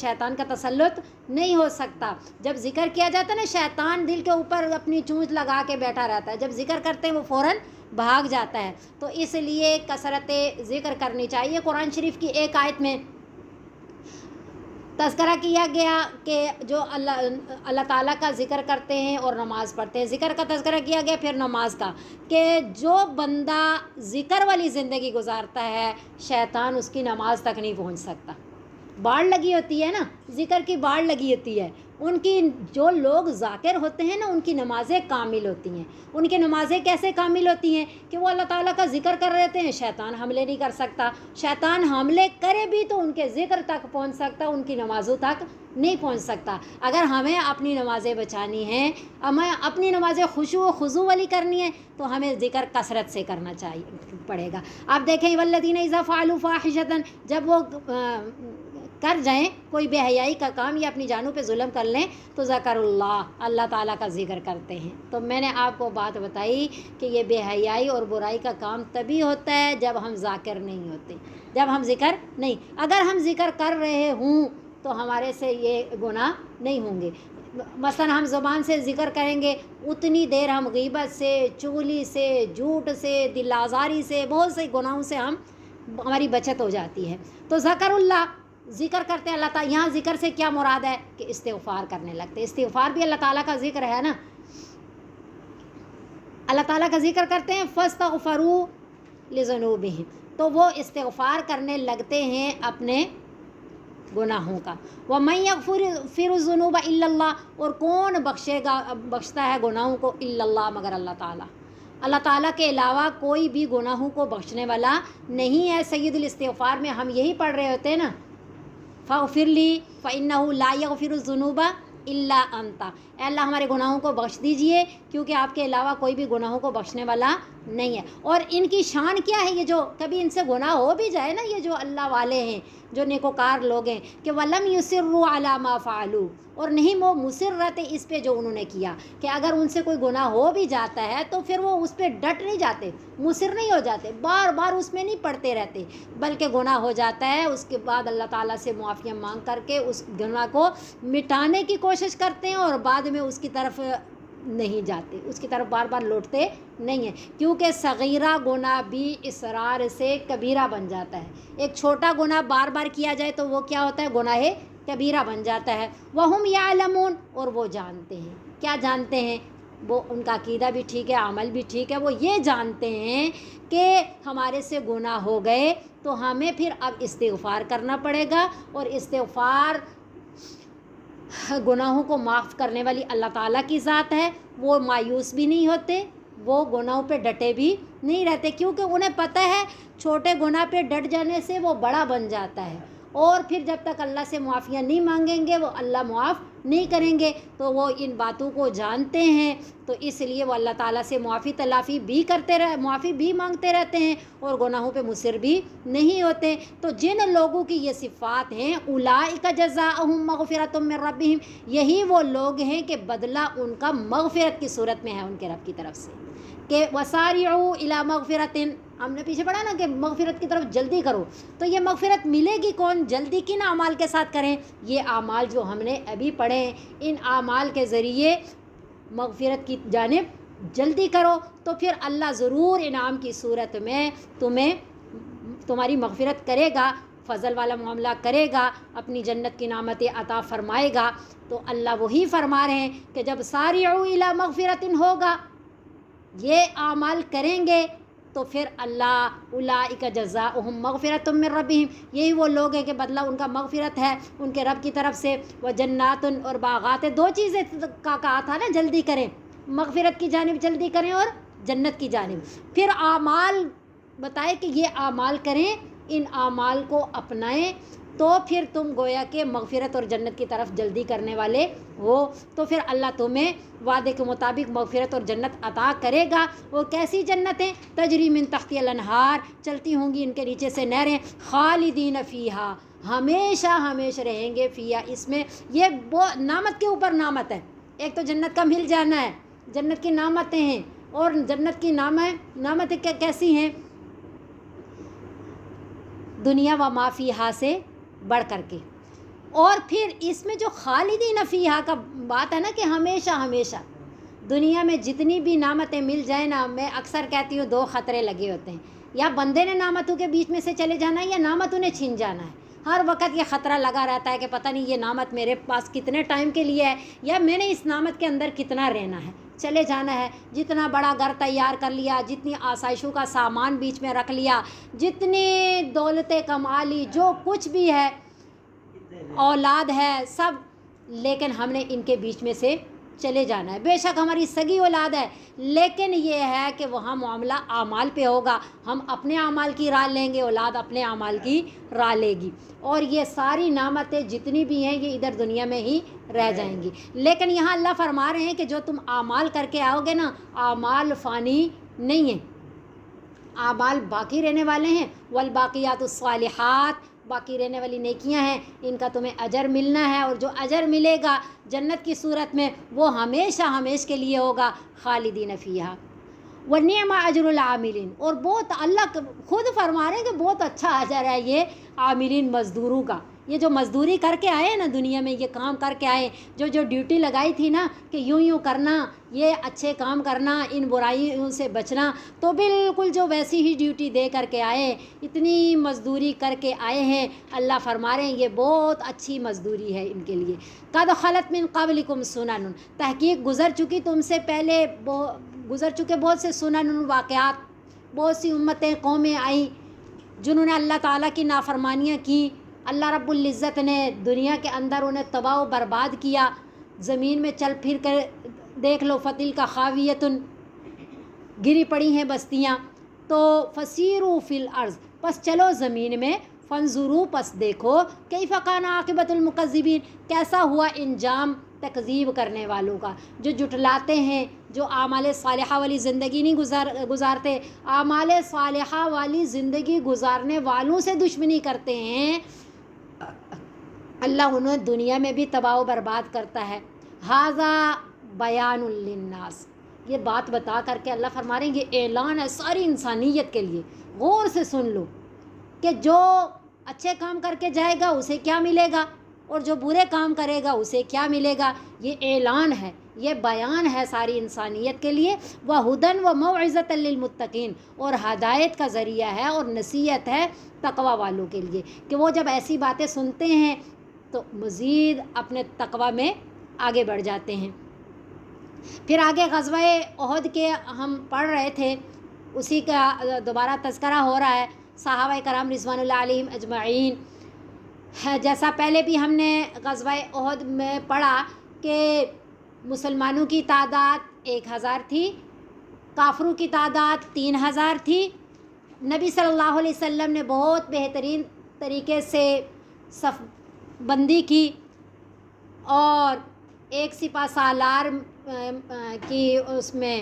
شیطان کا تسلط نہیں ہو سکتا. جب ذکر کیا جاتا ہے نا، شیطان دل کے اوپر اپنی چونچ لگا کے بیٹھا رہتا ہے، جب ذکر کرتے ہیں وہ فوراً بھاگ جاتا ہے. تو اس لیے کثرت ذکر کرنی چاہیے. قرآن شریف کی ایک آیت میں تذکرہ کیا گیا کہ جو اللہ تعالیٰ کا ذکر کرتے ہیں اور نماز پڑھتے ہیں. ذکر کا تذکرہ کیا گیا، پھر نماز کا، کہ جو بندہ ذکر والی زندگی گزارتا ہے شیطان اس کی نماز تک نہیں پہنچ سکتا. باڑ لگی ہوتی ہے نا، ذکر کی باڑ لگی ہوتی ہے. ان کی جو لوگ ذاکر ہوتے ہیں نا، ان کی نمازیں کامل ہوتی ہیں. ان کی نمازیں کیسے کامل ہوتی ہیں کہ وہ اللہ تعالیٰ کا ذکر کر رہتے ہیں، شیطان حملے نہیں کر سکتا. شیطان حملے کرے بھی تو ان کے ذکر تک پہنچ سکتا، ان کی نمازوں تک نہیں پہنچ سکتا. اگر ہمیں اپنی نمازیں بچانی ہیں، ہمیں اپنی نمازیں خشوع و خضوع والی کرنی ہے، تو ہمیں ذکر کثرت سے کرنا چاہیے پڑے گا. آپ دیکھیں والذین اذا فعلوا فاحشۃ، جب وہ کر جائیں کوئی بے حیائی کا کام یا اپنی جانوں پہ ظلم کر لیں تو ذکر اللہ تعالیٰ کا ذکر کرتے ہیں. تو میں نے آپ کو بات بتائی کہ یہ بے حیائی اور برائی کا کام تبھی ہوتا ہے جب ہم ذاکر نہیں ہوتے, جب ہم ذکر نہیں. اگر ہم ذکر کر رہے ہوں تو ہمارے سے یہ گناہ نہیں ہوں گے. مثلا ہم زبان سے ذکر کریں گے اتنی دیر ہم غیبت سے, چغلی سے, جھوٹ سے, دل آزاری سے, بہت سے گناہوں سے ہماری بچت ہو جاتی ہے. تو ذکر اللہ, ذکر کرتے ہیں اللہ تعالیٰ. یہاں ذکر سے کیا مراد ہے کہ استغفار کرنے لگتے ہیں. استغفار بھی اللہ تعالیٰ کا ذکر ہے نا. اللہ تعالیٰ کا ذکر کرتے ہیں فاستغفروا لذنوبہم, تو وہ استغفار کرنے لگتے ہیں اپنے گناہوں کا. وَمَن يَغْفِرُ الذُّنُوبَ إِلَّا اللَّهُ, اور کون بخشتا ہے گناہوں کو, إِلَّا اللَّهُ, مگر اللہ تعالیٰ. اللہ تعالیٰ کے علاوہ کوئی بھی گناہوں کو بخشنے والا نہیں ہے. سید الاستغفار میں ہم یہی پڑھ رہے ہوتے ہیں نا, فاغفر لی فإنہ لا یغفر الذنوب الا انت, اے اللہ ہمارے گناہوں کو بخش دیجئے کیونکہ آپ کے علاوہ کوئی بھی گناہوں کو بخشنے والا نہیں ہے. اور ان کی شان کیا ہے, یہ جو کبھی ان سے گناہ ہو بھی جائے نا, یہ جو اللہ والے ہیں, جو نیکوکار لوگ ہیں, کہ وَلَمْ يُصِرُّوا عَلَى مَا فَعَلُوا, اور نہیں وہ مصر رہتے اس پہ جو انہوں نے کیا. کہ اگر ان سے کوئی گناہ ہو بھی جاتا ہے تو پھر وہ اس پہ ڈٹ نہیں جاتے, مصر نہیں ہو جاتے, بار بار اس میں نہیں پڑتے رہتے, بلکہ گناہ ہو جاتا ہے اس کے بعد اللہ تعالیٰ سے معافیاں مانگ کر کے اس گناہ کو مٹانے کی کوشش کرتے ہیں, اور بعد میں اس کی طرف نہیں جاتے, اس کی طرف بار بار لوٹتے نہیں ہیں. کیونکہ صغیرہ گناہ بھی اصرار سے کبیرہ بن جاتا ہے. ایک چھوٹا گناہ بار بار کیا جائے تو وہ کیا ہوتا ہے, گناہ کبیرہ بن جاتا ہے. وَهُمْ يَعْلَمُونَ, اور وہ جانتے ہیں. کیا جانتے ہیں؟ وہ ان کا عقیدہ بھی ٹھیک ہے, عمل بھی ٹھیک ہے. وہ یہ جانتے ہیں کہ ہمارے سے گناہ ہو گئے تو ہمیں پھر اب استغفار کرنا پڑے گا, اور استغفار گناہوں کو معاف کرنے والی اللہ تعالیٰ کی ذات ہے. وہ مایوس بھی نہیں ہوتے, وہ گناہوں پہ ڈٹے بھی نہیں رہتے, کیونکہ انہیں پتہ ہے چھوٹے گناہ پہ ڈٹ جانے سے وہ بڑا بن جاتا ہے, اور پھر جب تک اللہ سے معافیاں نہیں مانگیں گے وہ اللہ معاف نہیں کریں گے. تو وہ ان باتوں کو جانتے ہیں, تو اس لیے وہ اللہ تعالیٰ سے معافی تلافی بھی معافی بھی مانگتے رہتے ہیں, اور گناہوں پہ مصر بھی نہیں ہوتے. تو جن لوگوں کی یہ صفات ہیں, اولئک جزاؤہم مغفرۃ من ربہم, یہی وہ لوگ ہیں کہ بدلہ ان کا مغفرت کی صورت میں ہے ان کے رب کی طرف سے. کہ وسارعوا الی مغفرۃ, ہم نے پیچھے پڑھا نا کہ مغفرت کی طرف جلدی کرو. تو یہ مغفرت ملے گی کون, جلدی کن اعمال کے ساتھ کریں؟ یہ اعمال جو ہم نے ابھی پڑھے ہیں, ان اعمال کے ذریعے مغفرت کی جانب جلدی کرو, تو پھر اللہ ضرور انعام کی صورت میں تمہاری مغفرت کرے گا, فضل والا معاملہ کرے گا, اپنی جنت کی نعمتیں عطا فرمائے گا. تو اللہ وہی فرما رہے ہیں کہ جب سارعوا الی مغفرۃ ہوگا, یہ اعمال کریں گے, تو پھر اللہ اولئک جزاؤہم مغفرۃ من ربہم, یہی وہ لوگ ہیں کہ بدلہ ان کا مغفرت ہے ان کے رب کی طرف سے. وجنات, اور باغات, دو چیزیں کا کہا تھا نا جلدی کریں, مغفرت کی جانب جلدی کریں اور جنت کی جانب. پھر اعمال بتائے کہ یہ اعمال کریں, ان اعمال کو اپنائیں, تو پھر تم گویا کہ مغفرت اور جنت کی طرف جلدی کرنے والے ہو. تو پھر اللہ تمہیں وعدے کے مطابق مغفرت اور جنت عطا کرے گا. اور کیسی جنتیں؟ تجری من تحتها الانہار, چلتی ہوں گی ان کے نیچے سے نہریں. خالدین فیہا, ہمیشہ ہمیشہ رہیں گے, فیہا, اس میں. یہ وہ نعمت کے اوپر نعمت ہے. ایک تو جنت کا مل جانا ہے, جنت کی نعمتیں ہیں, اور جنت کی نعمتیں کیسی ہیں؟ دنیا و ما فیہا سے بڑھ کر کے. اور پھر اس میں جو خالدین فیہا کا بات ہے نا کہ ہمیشہ ہمیشہ, دنیا میں جتنی بھی نعمتیں مل جائیں نا, میں اکثر کہتی ہوں دو خطرے لگے ہوتے ہیں, یا بندے نے نعمتوں کے بیچ میں سے چلے جانا ہے, یا نعمت انہیں چھن جانا ہے. ہر وقت یہ خطرہ لگا رہتا ہے کہ پتہ نہیں یہ نعمت میرے پاس کتنے ٹائم کے لیے ہے, یا میں نے اس نعمت کے اندر کتنا رہنا ہے, چلے جانا ہے. جتنا بڑا گھر تیار کر لیا, جتنی آسائشوں کا سامان بیچ میں رکھ لیا, جتنی دولتیں کما لی, جو کچھ بھی ہے, اولاد ہے, سب, لیکن ہم نے ان کے بیچ میں سے چلے جانا ہے. بے شک ہماری سگی اولاد ہے, لیکن یہ ہے کہ وہاں معاملہ اعمال پہ ہوگا. ہم اپنے اعمال کی راہ لیں گے, اولاد اپنے اعمال کی راہ لے گی, اور یہ ساری نعمتیں جتنی بھی ہیں یہ ادھر دنیا میں ہی رہ جائیں گی. لیکن یہاں اللہ فرما رہے ہیں کہ جو تم اعمال کر کے آؤ گے نا, اعمال فانی نہیں ہیں, اعمال باقی رہنے والے ہیں. والباقیات الصالحات باقی رہنے والی نیکیاں ہیں، ان کا تمہیں اجر ملنا ہے، اور جو اجر ملے گا جنت کی صورت میں وہ ہمیشہ ہمیشہ کے لیے ہوگا، خالدین فیہا وَنِعْمَ اجر العاملین۔ اور بہت اللہ خود فرما رہے ہیں کہ بہت اچھا اجر ہے یہ عاملین مزدوروں کا، یہ جو مزدوری کر کے آئے نا دنیا میں، یہ کام کر کے آئے، جو ڈیوٹی لگائی تھی نا کہ یوں کرنا، یہ اچھے کام کرنا، ان برائیوں سے بچنا، تو بالکل جو ویسی ہی ڈیوٹی دے کر کے آئے، اتنی مزدوری کر کے آئے ہیں، اللہ فرما رہے ہیں یہ بہت اچھی مزدوری ہے ان کے لیے۔ قد خلت من قبلکم سنن، تحقیق گزر چکی تم سے پہلے، گزر چکے بہت سے سنن واقعات، بہت سی امتیں قومیں آئیں جنہوں نے اللہ تعالیٰ کی نافرمانیاں کی، اللہ رب العزت نے دنیا کے اندر انہیں تباہ و برباد کیا۔ زمین میں چل پھر کر دیکھ لو، فتیل کا خاویتن، گری پڑی ہیں بستیاں۔ تو فسیروا فی الارض، پس چلو زمین میں، فانظروا، پس دیکھو، کیف کان عاقبۃ المکذبین، کیسا ہوا انجام تکذیب کرنے والوں کا، جو جھٹلاتے ہیں، جو اعمال صالحہ والی زندگی نہیں گزارتے، اعمال صالحہ والی زندگی گزارنے والوں سے دشمنی کرتے ہیں، اللہ انہیں دنیا میں بھی تباہ و برباد کرتا ہے۔ ھذا بیان للناس، یہ بات بتا کر کے اللہ فرما رہے ہیں یہ اعلان ہے ساری انسانیت کے لیے، غور سے سن لو کہ جو اچھے کام کر کے جائے گا اسے کیا ملے گا، اور جو برے کام کرے گا اسے کیا ملے گا۔ یہ اعلان ہے، یہ بیان ہے ساری انسانیت کے لیے، وَھُدًى وَمَوْعِظَةً لِّلْمُتَّقِينَ، اور ہدایت کا ذریعہ ہے اور نصیحت ہے تقوی والوں کے لیے، کہ وہ جب ایسی باتیں سنتے ہیں تو مزید اپنے تقوی میں آگے بڑھ جاتے ہیں۔ پھر آگے غزوہ احد کے ہم پڑھ رہے تھے، اسی کا دوبارہ تذکرہ ہو رہا ہے، صحابہ کرام رضوان اللہ علیہم اجمعین۔ جیسا پہلے بھی ہم نے غزوہ احد میں پڑھا کہ مسلمانوں کی تعداد 1000 تھی، کافروں کی تعداد 3000 تھی۔ نبی صلی اللہ علیہ وسلم نے بہت بہترین طریقے سے صف بندی کی، اور ایک سپہ سالار کی اس میں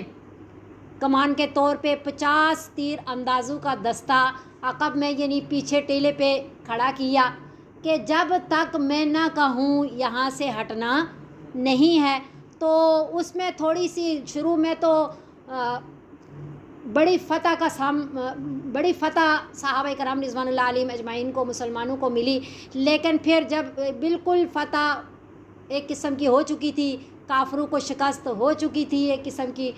کمان کے طور پہ 50 تیر اندازوں کا دستہ عقب میں، یعنی پیچھے ٹیلے پہ کھڑا کیا کہ جب تک میں نہ کہوں یہاں سے ہٹنا نہیں ہے۔ تو اس میں تھوڑی سی شروع میں تو بڑی فتح صحابہ کرام رضوان اللہ علیہم اجمعین کو، مسلمانوں کو ملی، لیکن پھر جب بالکل فتح ایک قسم کی ہو چکی تھی، کافروں کو شکست ہو چکی تھی ایک قسم کی،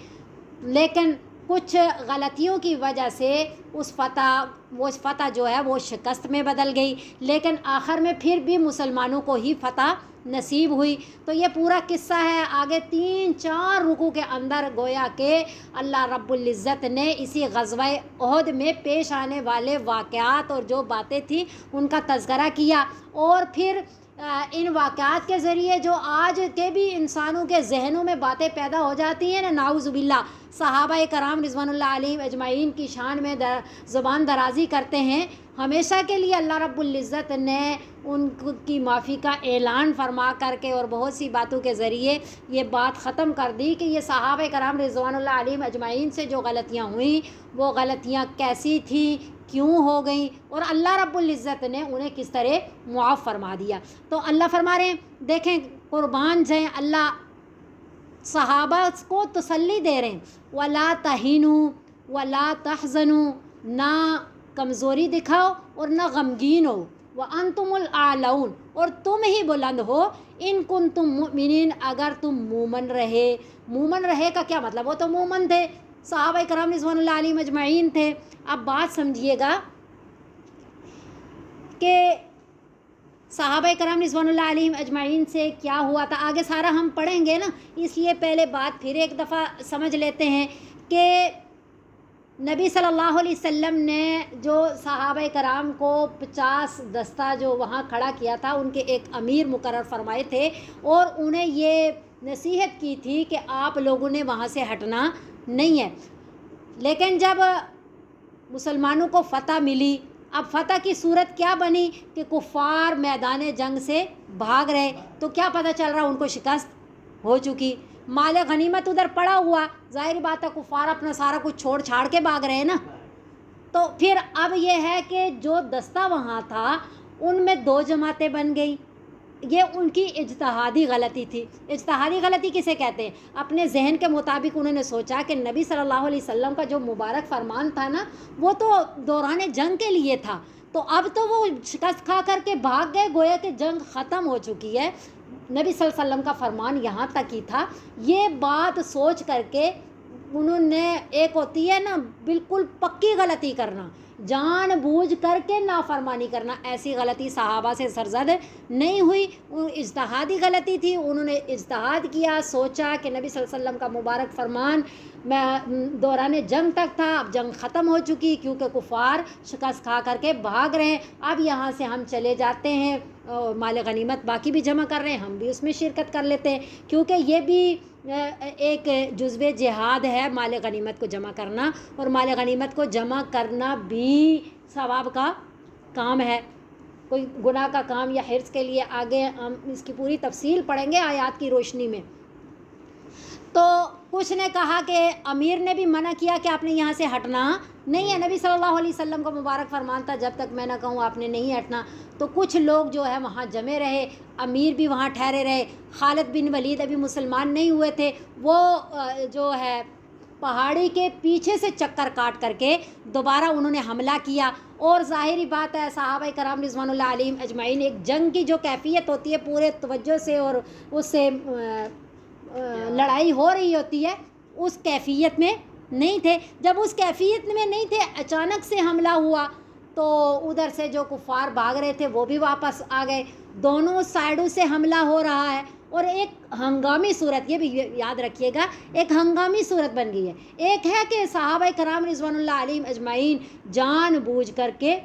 لیکن کچھ غلطیوں کی وجہ سے وہ فتح جو ہے وہ شکست میں بدل گئی، لیکن آخر میں پھر بھی مسلمانوں کو ہی فتح نصیب ہوئی۔ تو یہ پورا قصہ ہے، آگے 3-4 رکوع کے اندر گویا کہ اللہ رب العزت نے اسی غزوہ احد میں پیش آنے والے واقعات اور جو باتیں تھیں ان کا تذکرہ کیا، اور پھر ان واقعات کے ذریعے جو آج کے بھی انسانوں کے ذہنوں میں باتیں پیدا ہو جاتی ہیں نا، نعوذ باللہ، صحابہ کرام رضوان اللہ علیہم اجمعین کی شان میں زبان درازی کرتے ہیں، ہمیشہ کے لیے اللہ رب العزت نے ان کی معافی کا اعلان فرما کر کے اور بہت سی باتوں کے ذریعے یہ بات ختم کر دی کہ یہ صحابہ کرام رضوان اللہ علیہم اجمعین سے جو غلطیاں ہوئیں وہ غلطیاں کیسی تھیں، کیوں ہو گئیں، اور اللہ رب العزت نے انہیں کس طرح معاف فرما دیا۔ تو اللہ فرما رہے ہیں، دیکھیں قربان جائیں، اللہ صحابہ کو تسلی دے رہے ہیں، وَلَا تَهِنُوا وَلَا تَحْزَنُوا، نہ کمزوری دکھاؤ اور نہ غمگین ہو، وَأَنْتُمُ الْأَعْلَوْنَ، اور تم ہی بلند ہو، إِن كُنتُم مُؤْمِنِينَ، اگر تم مومن رہے۔ مومن رہے کا کیا مطلب؟ وہ تو مومن تھے، صحابہ کرام رضوان اللہ علیہم اجمعین تھے۔ اب بات سمجھیے گا کہ صحابہ کرام رضوان اللہ علیہم اجمعین سے کیا ہوا تھا، آگے سارا ہم پڑھیں گے نا، اس لیے پہلے بات پھر ایک دفعہ سمجھ لیتے ہیں کہ نبی صلی اللہ علیہ وسلم نے جو صحابہ کرام کو 50 دستہ جو وہاں کھڑا کیا تھا، ان کے ایک امیر مقرر فرمائے تھے، اور انہیں یہ نصیحت کی تھی کہ آپ لوگوں نے وہاں سے ہٹنا نہیں ہے۔ لیکن جب مسلمانوں کو فتح ملی، اب فتح کی صورت کیا بنی کہ کفار میدان جنگ سے بھاگ رہے، تو کیا پتہ چل رہا ان کو شکست ہو چکی، مال غنیمت ادھر پڑا ہوا، ظاہر بات ہے کفار اپنا سارا کچھ چھوڑ چھاڑ کے بھاگ رہے ہیں نا۔ تو پھر اب یہ ہے کہ جو دستہ وہاں تھا ان میں 2 جماعتیں بن گئی. یہ ان کی اجتہادی غلطی تھی. اجتہادی غلطی کسے کہتے ہیں؟ اپنے ذہن کے مطابق انہوں نے سوچا کہ نبی صلی اللہ علیہ وسلم کا جو مبارک فرمان تھا نا وہ تو دوران جنگ کے لیے تھا، تو اب تو وہ شکست کھا کر کے بھاگ گئے، گویا کہ جنگ ختم ہو چکی ہے، نبی صلی اللہ علیہ وسلم کا فرمان یہاں تک ہی تھا. یہ بات سوچ کر کے انہوں نے، ایک ہوتی ہے نا بالکل پکی غلطی کرنا، جان بوجھ کر کے نافرمانی کرنا، ایسی غلطی صحابہ سے سرزد نہیں ہوئی. اجتہادی غلطی تھی، انہوں نے اجتہاد کیا، سوچا کہ نبی صلی اللہ علیہ وسلم کا مبارک فرمان دوران جنگ تک تھا، اب جنگ ختم ہو چکی کیونکہ کفار شکست کھا کر کے بھاگ رہے ہیں، اب یہاں سے ہم چلے جاتے ہیں، مال غنیمت باقی بھی جمع کر رہے ہیں، ہم بھی اس میں شرکت کر لیتے ہیں، کیونکہ یہ بھی ایک جزو جہاد ہے مال غنیمت کو جمع کرنا، اور مال غنیمت کو جمع کرنا بھی ثواب کا کام ہے، کوئی گناہ کا کام یا حرص کے لیے. آگے ہم اس کی پوری تفصیل پڑھیں گے آیات کی روشنی میں. تو کچھ نے کہا کہ امیر نے بھی منع کیا کہ آپ نے یہاں سے ہٹنا نہیں ہے، نبی صلی اللہ علیہ وسلم کو مبارک فرمان تھا جب تک میں نہ کہوں آپ نے نہیں ہٹنا. تو کچھ لوگ جو ہے وہاں جمے رہے، امیر بھی وہاں ٹھہرے رہے. خالد بن ولید ابھی مسلمان نہیں ہوئے تھے، وہ جو ہے پہاڑی کے پیچھے سے چکر کاٹ کر کے دوبارہ انہوں نے حملہ کیا. اور ظاہری بات ہے صحابہ کرام رضوان اللہ علیہم اجمعین ایک جنگ کی جو کیفیت ہوتی ہے پورے توجہ سے اور اس سے لڑائی ہو رہی ہوتی ہے، اس کیفیت میں نہیں تھے. جب اس کیفیت میں نہیں تھے، اچانک سے حملہ ہوا تو ادھر سے جو کفار بھاگ رہے تھے وہ بھی واپس آ گئے، دونوں سائڈوں سے حملہ ہو رہا ہے، اور ایک ہنگامی صورت، یہ بھی یاد رکھیے گا، ایک ہنگامی صورت بن گئی ہے. ایک ہے کہ صحابہ کرام رضوان اللہ علیہم اجمعین جان بوجھ کر کے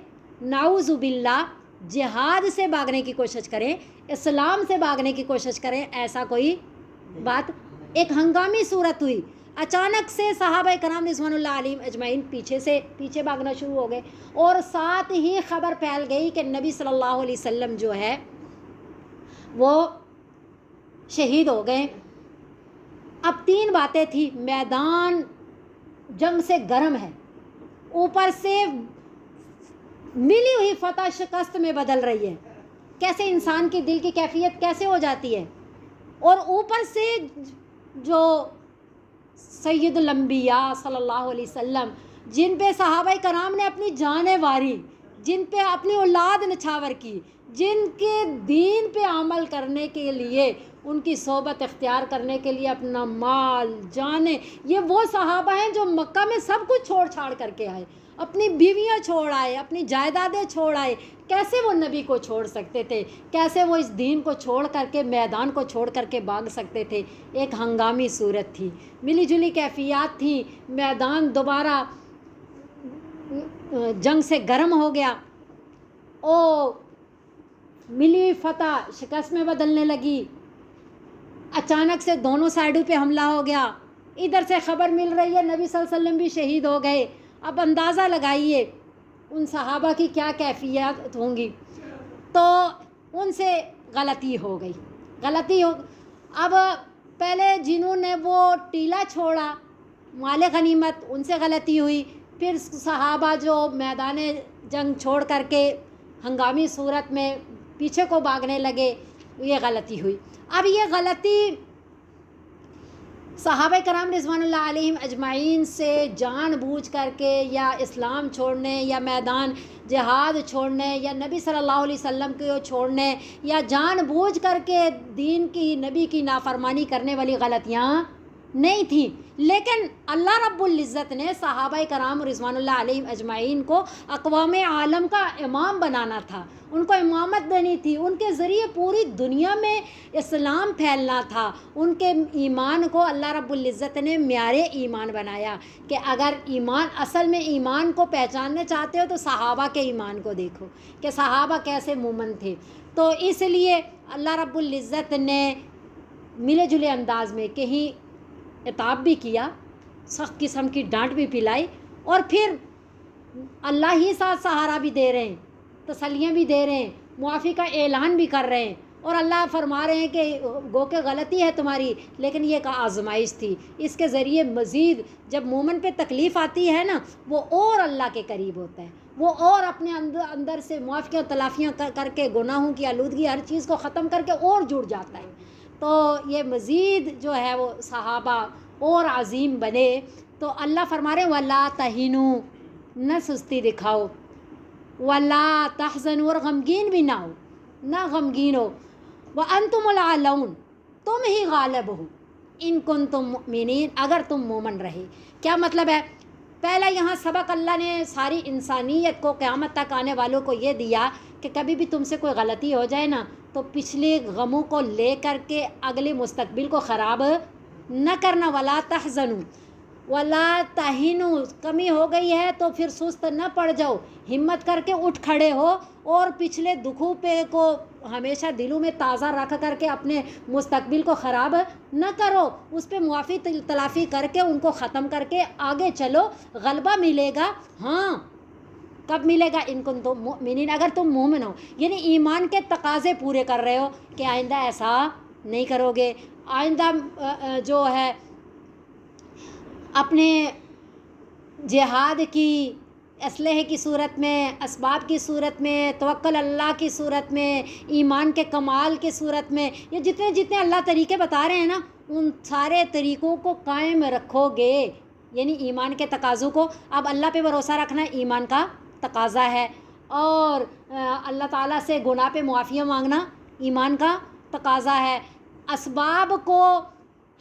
نعوذ باللہ جہاد سے بھاگنے کی کوشش کریں، اسلام سے بھاگنے کی کوشش کریں، ایسا کوئی بات. ایک ہنگامی صورت ہوئی، اچانک سے صحابہ کرام رضوان اللہ علیہم اجمعین پیچھے بھاگنا شروع ہو گئے، اور ساتھ ہی خبر پھیل گئی کہ نبی صلی اللہ علیہ وسلم جو ہے وہ شہید ہو گئے. اب 3 باتیں تھیں، میدان جنگ سے گرم ہے، اوپر سے ملی ہوئی فتح شکست میں بدل رہی ہے، کیسے انسان کی دل کی کیفیت کیسے ہو جاتی ہے، اور اوپر سے جو سید الانبیاء صلی اللہ علیہ وسلم جن پہ صحابہ کرام نے اپنی جانیں واری، جن پہ اپنی اولاد نچھاور کی، جن کے دین پہ عمل کرنے کے لیے، ان کی صحبت اختیار کرنے کے لیے اپنا مال جانیں، یہ وہ صحابہ ہیں جو مکہ میں سب کچھ چھوڑ چھاڑ کر کے آئے، اپنی بیویاں چھوڑ آئے، اپنی جائیدادیں چھوڑ آئے. کیسے وہ نبی کو چھوڑ سکتے تھے؟ کیسے وہ اس دین کو چھوڑ کر کے، میدان کو چھوڑ کر کے بھاگ سکتے تھے؟ ایک ہنگامی صورت تھی، ملی جلی کیفیات تھی، میدان دوبارہ جنگ سے گرم ہو گیا، او ملی فتح شکست میں بدلنے لگی. اچانک سے دونوں سائڈوں پہ حملہ ہو گیا، ادھر سے خبر مل رہی ہے نبی صلی اللہ علیہ وسلم بھی شہید ہو گئے. اب اندازہ لگائیے ان صحابہ کی کیا کیفیات ہوں گی. تو ان سے غلطی ہو گئی. اب پہلے جنہوں نے وہ ٹیلا چھوڑا مال غنیمت، ان سے غلطی ہوئی. پھر صحابہ جو میدان جنگ چھوڑ کر کے ہنگامی صورت میں پیچھے کو بھاگنے لگے، یہ غلطی ہوئی. اب یہ غلطی صحابہ کرام رضوان اللہ علیہم اجمعین سے جان بوجھ کر کے یا اسلام چھوڑنے یا میدان جہاد چھوڑنے یا نبی صلی اللہ علیہ وسلم کو چھوڑنے یا جان بوجھ کر کے دین کی، نبی کی نافرمانی کرنے والی غلطیاں نہیں تھیں، لیکن اللہ رب العزت نے صحابہ کرام رضوان اللہ علیہم اجمعین کو اقوام عالم کا امام بنانا تھا، ان کو امامت دینی تھی، ان کے ذریعے پوری دنیا میں اسلام پھیلنا تھا. ان کے ایمان کو اللہ رب العزت نے معیار ایمان بنایا کہ اگر ایمان، اصل میں ایمان کو پہچاننا چاہتے ہو تو صحابہ کے ایمان کو دیکھو کہ صحابہ کیسے مومن تھے. تو اس لیے اللہ رب العزت نے ملے جلے انداز میں کہیں عتاب بھی کیا، سخت قسم کی ڈانٹ بھی پلائی، اور پھر اللہ ہی ساتھ سہارا بھی دے رہے ہیں، تسلیاں بھی دے رہے ہیں، معافی کا اعلان بھی کر رہے ہیں، اور اللہ فرما رہے ہیں کہ گو کہ غلطی ہے تمہاری لیکن یہ ایک آزمائش تھی، اس کے ذریعے مزید جب مومن پہ تکلیف آتی ہے نا وہ اور اللہ کے قریب ہوتا ہے، وہ اور اپنے اندر سے معافیاں تلافیاں کر کے گناہوں کی آلودگی ہر چیز کو ختم کر کے اور جڑ جاتا ہے۔ تو یہ مزید جو ہے وہ صحابہ اور عظیم بنے۔ تو اللہ فرما رہے ہیں وَلَا تَهِنُوا، نہ سستی دکھاؤ، وَلَا تَحْزَنُوا، اور غمگین بھی نہ ہو، نہ غمگین ہو، وَأَنْتُمُ الْأَعْلَوْنَ، تم ہی غالب ہو، ان کنتم مؤمنین، اگر تم مومن رہے۔ کیا مطلب ہے؟ پہلا یہاں سبق اللہ نے ساری انسانیت کو قیامت تک آنے والوں کو یہ دیا کہ کبھی بھی تم سے کوئی غلطی ہو جائے نا تو پچھلے غموں کو لے کر کے اگلے مستقبل کو خراب نہ کرنا، ولا تحزنوا ولا تہنوا، کمی ہو گئی ہے تو پھر سست نہ پڑ جاؤ، ہمت کر کے اٹھ کھڑے ہو اور پچھلے دکھوں پہ کو ہمیشہ دلوں میں تازہ رکھ کر کے اپنے مستقبل کو خراب نہ کرو، اس پہ معافی تلافی کر کے ان کو ختم کر کے آگے چلو، غلبہ ملے گا۔ ہاں کب ملے گا؟ ان کنتم مؤمنین، اگر تم مومن ہو، یعنی ایمان کے تقاضے پورے کر رہے ہو کہ آئندہ ایسا نہیں کرو گے، آئندہ جو ہے اپنے جہاد کی اسلحے کی صورت میں، اسباب کی صورت میں، توکل اللہ کی صورت میں، ایمان کے کمال کی صورت میں، یہ جتنے اللہ طریقے بتا رہے ہیں نا ان سارے طریقوں کو قائم رکھو گے، یعنی ایمان کے تقاضوں کو۔ اب اللہ پہ بھروسہ رکھنا ایمان کا تقاضا ہے، اور اللہ تعالیٰ سے گناہ پہ معافیاں مانگنا ایمان کا تقاضا ہے، اسباب کو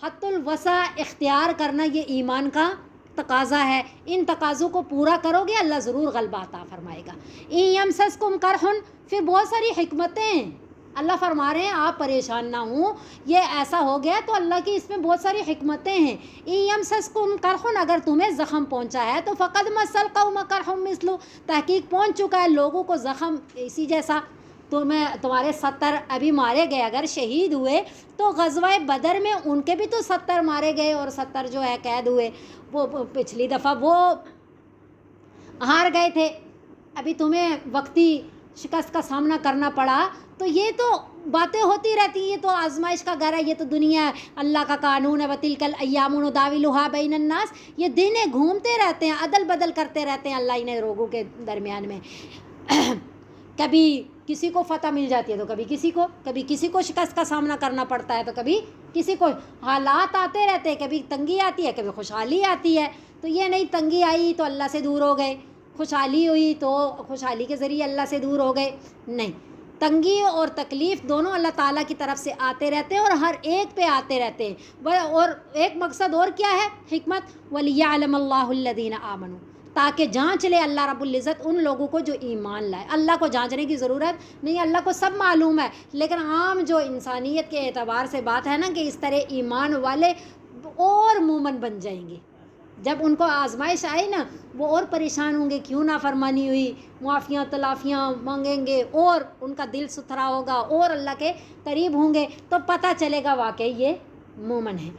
حد الوسع اختیار کرنا یہ ایمان کا تقاضا ہے۔ ان تقاضوں کو پورا کرو گے اللہ ضرور غلبہ عطا فرمائے گا۔ ان یمسسکم کرحن، پھر بہت ساری حکمتیں اللہ فرما رہے ہیں آپ پریشان نہ ہوں، یہ ایسا ہو گیا تو اللہ کی اس میں بہت ساری حکمتیں ہیں۔ ان یمسسکم کرحن، اگر تمہیں زخم پہنچا ہے تو فقد مس القوم کرح مثلہ، تحقیق پہنچ چکا ہے لوگوں کو زخم اسی جیسا۔ تمہارے 70 ابھی مارے گئے، اگر شہید ہوئے تو غزوہ بدر میں ان کے بھی تو 70 مارے گئے اور 70 جو ہے قید ہوئے، وہ پچھلی دفعہ وہ ہار گئے تھے، ابھی تمہیں وقتی شکست کا سامنا کرنا پڑا۔ تو یہ تو باتیں ہوتی رہتی ہیں، یہ تو آزمائش کا گھر ہے، یہ تو دنیا ہے، اللہ کا قانون ہے، وَتِلْكَ الْأَيَّامُ نُدَاوِلُهَا بَيْنَ النَّاسِ، یہ دن گھومتے رہتے ہیں، عدل بدل کرتے رہتے ہیں اللہ انہیں لوگوں کے درمیان میں۔ کبھی کسی کو فتح مل جاتی ہے تو کبھی کسی کو شکست کا سامنا کرنا پڑتا ہے تو کبھی کسی کو، حالات آتے رہتے ہیں، کبھی تنگی آتی ہے کبھی خوشحالی آتی ہے۔ تو یہ نہیں تنگی آئی تو اللہ سے دور ہو گئے، خوشحالی ہوئی تو خوشحالی کے ذریعے اللہ سے دور ہو گئے، نہیں، تنگی اور تکلیف دونوں اللہ تعالیٰ کی طرف سے آتے رہتے ہیں اور ہر ایک پہ آتے رہتے ہیں۔ اور ایک مقصد اور کیا ہے حکمت، وَلِيَعْلَمَ اللَّهُ الَّذِينَ آمَنُوا، تاکہ جانچ لے اللہ رب العزت ان لوگوں کو جو ایمان لائے۔ اللہ کو جانچنے کی ضرورت نہیں، اللہ کو سب معلوم ہے، لیکن عام جو انسانیت کے اعتبار سے بات ہے نا کہ اس طرح ایمان والے اور مومن بن جائیں گے، جب ان کو آزمائش آئی نا وہ اور پریشان ہوں گے، کیوں نافرمانی ہوئی، معافیاں تلافیاں مانگیں گے اور ان کا دل ستھرا ہوگا اور اللہ کے قریب ہوں گے تو پتہ چلے گا واقعی یہ مومن ہے۔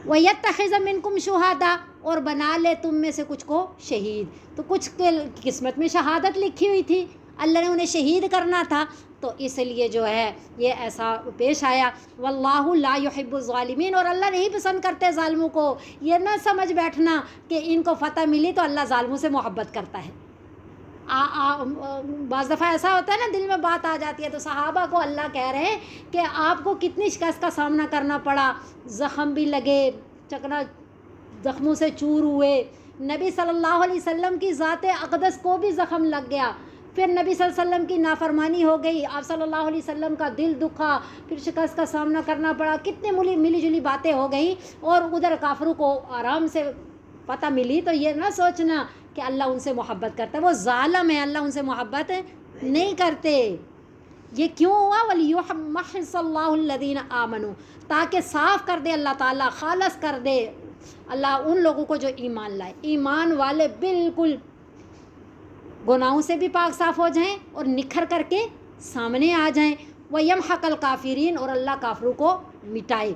وَيَتَّخِذَ مِنْكُمْ شُهَدَاءَ، اور بنا لے تم میں سے کچھ کو شہید۔ تو کچھ کے قسمت میں شہادت لکھی ہوئی تھی، اللہ نے انہیں شہید کرنا تھا تو اس لیے جو ہے یہ ایسا پیش آیا۔ واللہ لا يحب الظالمین، اور اللہ نہیں پسند کرتے ظالموں کو۔ یہ نہ سمجھ بیٹھنا کہ ان کو فتح ملی تو اللہ ظالموں سے محبت کرتا ہے۔ بعض دفعہ ایسا ہوتا ہے نا دل میں بات آ جاتی ہے، تو صحابہ کو اللہ کہہ رہے ہیں کہ آپ کو کتنی شکست کا سامنا کرنا پڑا، زخم بھی لگے، چکنا زخموں سے چور ہوئے، نبی صلی اللہ علیہ وسلم کی ذات اقدس کو بھی زخم لگ گیا، پھر نبی صلی اللہ علیہ وسلم کی نافرمانی ہو گئی، آپ صلی اللہ علیہ وسلم کا دل دکھا، پھر شکست کا سامنا کرنا پڑا، کتنے ملی جلی باتیں ہو گئی، اور ادھر کافروں کو آرام سے فتح ملی۔ تو یہ نہ سوچنا کہ اللہ ان سے محبت کرتا ہے، وہ ظالم ہے، اللہ ان سے محبت نہیں کرتے۔ یہ کیوں ہوا؟ وَلِيُمَحِّصَ اللَّهُ الَّذِينَ آمَنُوا، تاکہ صاف کر دے اللہ تعالیٰ، خالص کر دے اللہ ان لوگوں کو جو ایمان لائے۔ ایمان والے بالکل گناہوں سے بھی پاک صاف ہو جائیں اور نکھر کر کے سامنے آ جائیں۔ وَيَمْحَقَ الْكَافِرِينَ، اور اللہ کافروں کو مٹائے۔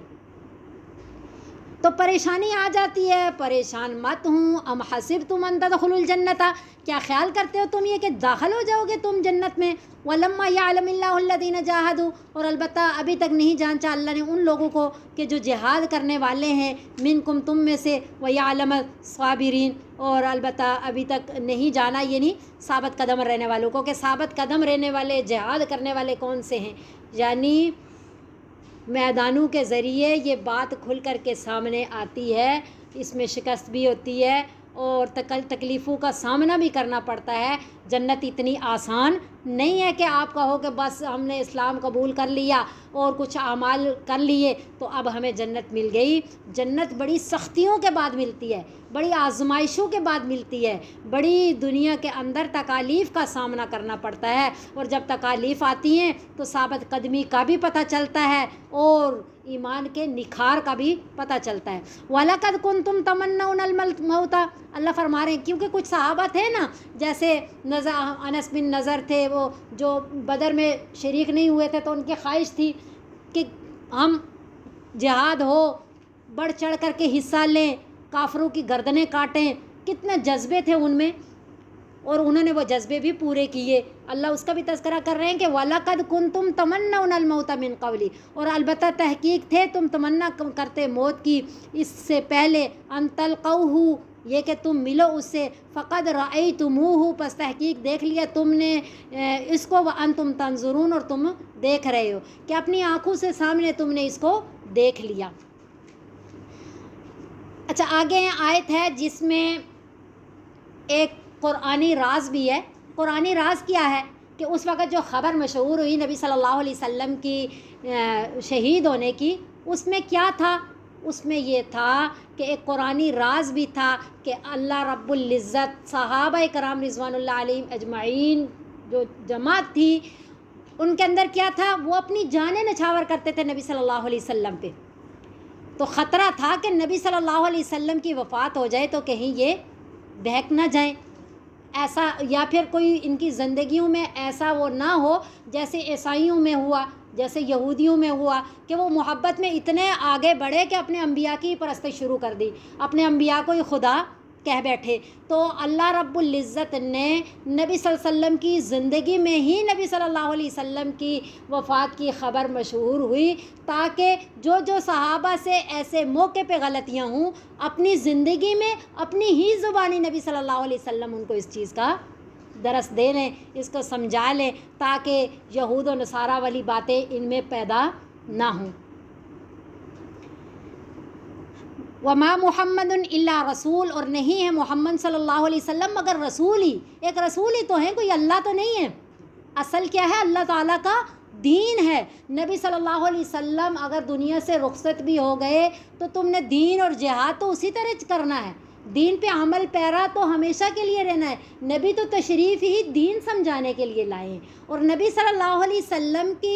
تو پریشانی آ جاتی ہے، پریشان مت ہوں. ام حسبتم ان تدخلوا الجنت، کیا خیال کرتے ہو تم یہ کہ داخل ہو جاؤ گے تم جنت میں؟ ولما یعلم اللہ الذین جاہدوا، اور البتہ ابھی تک نہیں جانچا اللہ نے ان لوگوں کو کہ جو جہاد کرنے والے ہیں، منکم تم میں سے، ویعلم الصابرین، اور البتہ ابھی تک نہیں جانا یعنی ثابت قدم رہنے والوں کو، کہ ثابت قدم رہنے والے جہاد کرنے والے کون سے ہیں. یعنی میدانوں کے ذریعے یہ بات کھل کر کے سامنے آتی ہے، اس میں شکست بھی ہوتی ہے اور تکلیفوں کا سامنا بھی کرنا پڑتا ہے. جنت اتنی آسان نہیں ہے کہ آپ کہو کہ بس ہم نے اسلام قبول کر لیا اور کچھ اعمال کر لیے تو اب ہمیں جنت مل گئی. جنت بڑی سختیوں کے بعد ملتی ہے، بڑی آزمائشوں کے بعد ملتی ہے، بڑی دنیا کے اندر تکالیف کا سامنا کرنا پڑتا ہے، اور جب تکالیف آتی ہیں تو ثابت قدمی کا بھی پتہ چلتا ہے اور ایمان کے نکھار کا بھی پتہ چلتا ہے. وَلَقَدْ كُنْتُمْ تَمَنَّوْنَ الْمَوْتَ، اللہ فرما رہے ہیں کیونکہ کچھ صحابہ تھے نا، جیسے انس بن نضر تھے، وہ جو بدر میں شریک نہیں ہوئے تھے، تو ان کی خواہش تھی کہ ہم جہاد ہو، بڑھ چڑھ کر کے حصہ لیں، کافروں کی گردنیں کاٹیں. کتنے جذبے تھے ان میں، اور انہوں نے وہ جذبے بھی پورے کیے. اللہ اس کا بھی تذکرہ کر رہے ہیں کہ وَلَقَدْ كُنْتُمْ تَمَنَّوْنَ الْمَوْتَ مِنْ قَبْلِ، اور البتہ تحقیق تھے تم تمنا کرتے موت کی اس سے پہلے، أَن تَلْقَوْهُ، یہ کہ تم ملو اس سے، فقد رأیتموہ، پس تحقیق دیکھ لیا تم نے اس کو، وانتم تنظرون، اور تم دیکھ رہے ہو کہ اپنی آنکھوں سے سامنے تم نے اس کو دیکھ لیا. اچھا آگے آیت ہے جس میں ایک قرآنی راز بھی ہے. قرآنی راز کیا ہے کہ اس وقت جو خبر مشہور ہوئی نبی صلی اللہ علیہ وسلم کی شہید ہونے کی، اس میں کیا تھا؟ اس میں یہ تھا کہ ایک قرآنی راز بھی تھا کہ اللہ رب العزت صحابہ کرام رضوان اللہ علیہم اجمعین جو جماعت تھی ان کے اندر کیا تھا، وہ اپنی جانیں نچھاور کرتے تھے نبی صلی اللہ علیہ وسلم پہ. تو خطرہ تھا کہ نبی صلی اللہ علیہ وسلم کی وفات ہو جائے تو کہیں یہ بہک نہ جائیں، ایسا، یا پھر کوئی ان کی زندگیوں میں ایسا وہ نہ ہو جیسے عیسائیوں میں ہوا، جیسے یہودیوں میں ہوا، کہ وہ محبت میں اتنے آگے بڑھے کہ اپنے انبیاء کی پرستی شروع کر دی، اپنے انبیاء کو ہی خدا کہہ بیٹھے. تو اللہ رب العزت نے نبی صلی اللہ علیہ وسلم کی زندگی میں ہی نبی صلی اللہ علیہ وسلم کی وفات کی خبر مشہور ہوئی، تاکہ جو صحابہ سے ایسے موقع پہ غلطیاں ہوں، اپنی زندگی میں اپنی ہی زبانی نبی صلی اللہ علیہ وسلم ان کو اس چیز کا درس دے لیں، اس کو سمجھا لیں، تاکہ یہود و نصارہ والی باتیں ان میں پیدا نہ ہوں. وما محمد الا رسول، اور نہیں ہے محمد صلی اللہ علیہ وسلم مگر رسول ہی، ایک رسول ہی تو ہیں، کوئی اللہ تو نہیں ہے. اصل کیا ہے؟ اللہ تعالیٰ کا دین ہے. نبی صلی اللہ علیہ وسلم اگر دنیا سے رخصت بھی ہو گئے تو تم نے دین اور جہاد تو اسی طرح کرنا ہے، دین پہ عمل پیرا تو ہمیشہ کے لیے رہنا ہے. نبی تو تشریف ہی دین سمجھانے کے لیے لائے ہیں، اور نبی صلی اللہ علیہ وسلم کی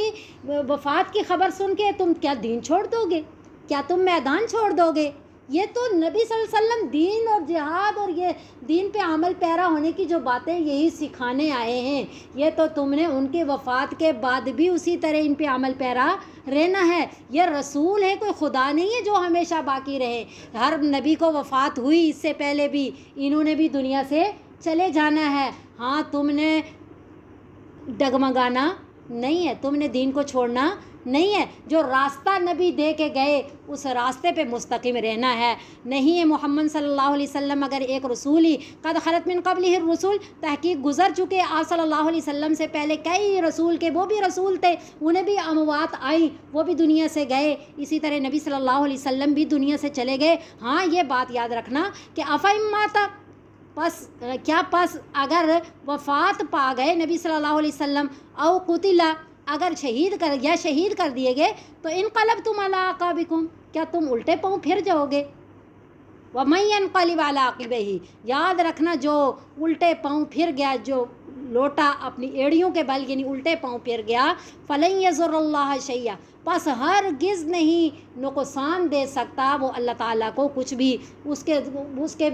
وفات کی خبر سن کے تم کیا دین چھوڑ دو گے؟ کیا تم میدان چھوڑ دو گے؟ یہ تو نبی صلی اللہ علیہ وسلم دین اور جہاد اور یہ دین پہ عمل پیرا ہونے کی جو باتیں یہی سکھانے آئے ہیں، یہ تو تم نے ان کی وفات کے بعد بھی اسی طرح ان پہ عمل پیرا رہنا ہے. یہ رسول ہے، کوئی خدا نہیں ہے جو ہمیشہ باقی رہے. ہر نبی کو وفات ہوئی، اس سے پہلے بھی انہوں نے بھی دنیا سے چلے جانا ہے. ہاں تم نے ڈگمگانا نہیں ہے، تم نے دین کو چھوڑنا نہیں ہے. جو راستہ نبی دے کے گئے اس راستے پہ مستقیم رہنا ہے. نہیں ہے محمد صلی اللہ علیہ وسلم اگر ایک رسول ہی، قد خلت من قبلہ الرسول، تحقیق گزر چکے آپ صلی اللہ علیہ وسلم سے پہلے کئی رسول کے، وہ بھی رسول تھے، انہیں بھی اموات آئیں، وہ بھی دنیا سے گئے. اسی طرح نبی صلی اللہ علیہ وسلم بھی دنیا سے چلے گئے. ہاں یہ بات یاد رکھنا کہ افئم ماتا، پس اگر وفات پا گئے نبی صلی اللہ علیہ وسلم، او قتلا، اگر شہید کر دیے گئے، تو انقلبتم علی اعقابکم، کیا تم الٹے پاؤں پھر جاؤ گے؟ ومن ينقلب علی عقبیہ، یاد رکھنا جو الٹے پاؤں پھر گیا، جو لوٹا اپنی ایڑیوں کے بل یعنی الٹے پاؤں پھر گیا، فلن یضر اللہ شیئا، پس ہرگز نہیں نقصان دے سکتا وہ اللہ تعالیٰ کو کچھ بھی. اس کے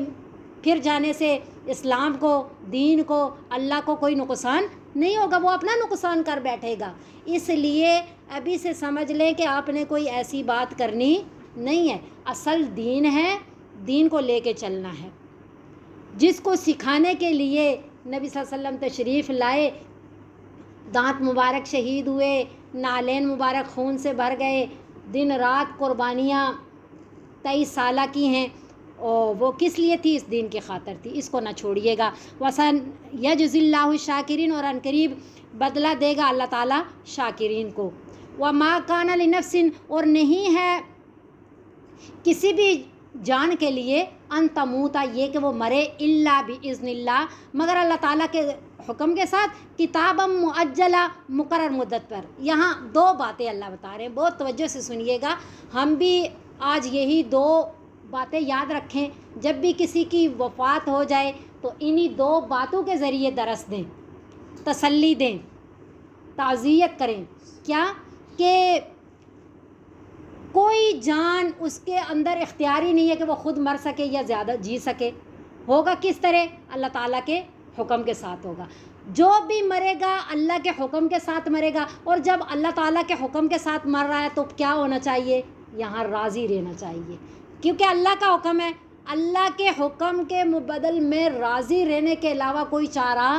پھر جانے سے اسلام کو، دین کو، اللہ کو کوئی نقصان نہیں ہوگا، وہ اپنا نقصان کر بیٹھے گا. اس لیے ابھی سے سمجھ لیں کہ آپ نے کوئی ایسی بات کرنی نہیں ہے. اصل دین ہے, دین کو لے کے چلنا ہے, جس کو سکھانے کے لیے نبی صلی اللہ علیہ وسلم تشریف لائے, دانت مبارک شہید ہوئے, نالین مبارک خون سے بھر گئے, دن رات قربانیاں 23 سالہ کی ہیں, اور وہ کس لیے تھی؟ اس دین کی خاطر تھی. اس کو نہ چھوڑیے گا. وسن یجزی اللہ الشاکرین, اور ان قریب بدلہ دے گا اللہ تعالیٰ شاکرین کو. وما کان لنفس, اور نہیں ہے کسی بھی جان کے لیے ان تموتا, یہ کہ وہ مرے, الا باذن اللہ, مگر اللہ تعالیٰ کے حکم کے ساتھ, کتابا مؤجلہ, مقرر مدت پر. یہاں 2 باتیں اللہ بتا رہے ہیں, بہت توجہ سے سنیے گا. ہم بھی آج یہی 2 باتیں یاد رکھیں. جب بھی کسی کی وفات ہو جائے تو انہی 2 باتوں کے ذریعے درس دیں, تسلی دیں, تعزیت کریں. کیا کہ کوئی جان اس کے اندر اختیاری نہیں ہے کہ وہ خود مر سکے یا زیادہ جی سکے. ہوگا کس طرح؟ اللہ تعالیٰ کے حکم کے ساتھ ہوگا. جو بھی مرے گا اللہ کے حکم کے ساتھ مرے گا. اور جب اللہ تعالیٰ کے حکم کے ساتھ مر رہا ہے تو کیا ہونا چاہیے؟ یہاں راضی رہنا چاہیے, کیونکہ اللہ کا حکم ہے. اللہ کے حکم کے مبدل میں راضی رہنے کے علاوہ کوئی چارہ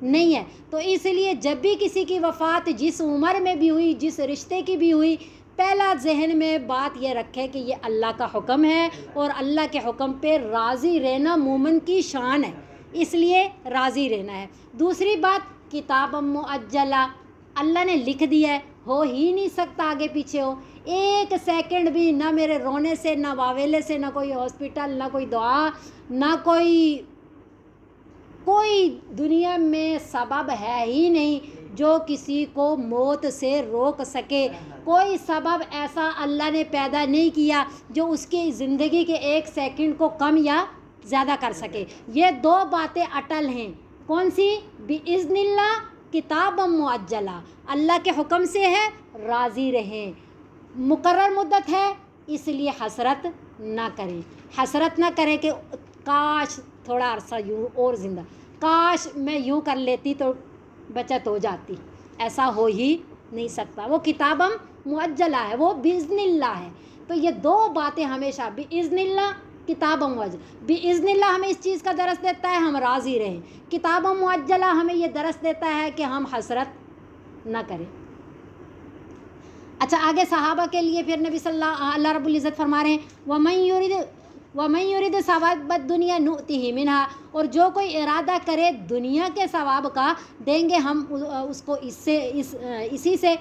نہیں ہے. تو اس لیے جب بھی کسی کی وفات جس عمر میں بھی ہوئی, جس رشتے کی بھی ہوئی, پہلا ذہن میں بات یہ رکھے کہ یہ اللہ کا حکم ہے, اور اللہ کے حکم پہ راضی رہنا مومن کی شان ہے, اس لیے راضی رہنا ہے. دوسری بات, کتاب مؤجلہ, اللہ نے لکھ دیا ہے, ہو ہی نہیں سکتا آگے پیچھے ہو. 1 سیکنڈ بھی نہ میرے رونے سے, نہ واویلے سے, نہ کوئی ہاسپٹل, نہ کوئی دعا, نہ کوئی دنیا میں سبب ہے ہی نہیں جو کسی کو موت سے روک سکے. کوئی سبب ایسا اللہ نے پیدا نہیں کیا جو اس کی زندگی کے 1 سیکنڈ کو کم یا زیادہ کر سکے. یہ 2 باتیں اٹل ہیں. کون سی؟ بِإِذْنِ اللہ, کتاب مؤجلہ, اللہ کے حکم سے ہے, راضی رہیں. مقرر مدت ہے, اس لیے حسرت نہ کریں. حسرت نہ کریں کہ کاش تھوڑا عرصہ یوں اور زندہ, کاش میں یوں کر لیتی تو بچت ہو جاتی. ایسا ہو ہی نہیں سکتا. وہ کتابم مؤجلہ ہے, وہ بِإِذْنِ اللہ ہے. تو یہ 2 باتیں ہمیشہ, بِإِذْنِ اللہ, کتابم مؤجلہ. بِإِذْنِ اللہ ہمیں اس چیز کا درس دیتا ہے ہم راضی رہیں. کتابم مؤجلہ ہمیں یہ درس دیتا ہے کہ ہم حسرت نہ کریں. اچھا, آگے صحابہ کے لیے پھر نبی صلی اللہ رب العزت فرما رہے ہیں, وَمَن يُرِدْ ثَوَابَ الدُّنْيَا نُؤْتِهِ مِنْهَا, اور جو کوئی ارادہ کرے دنیا کے ثواب کا, دیں گے ہم اس کو اسی سے.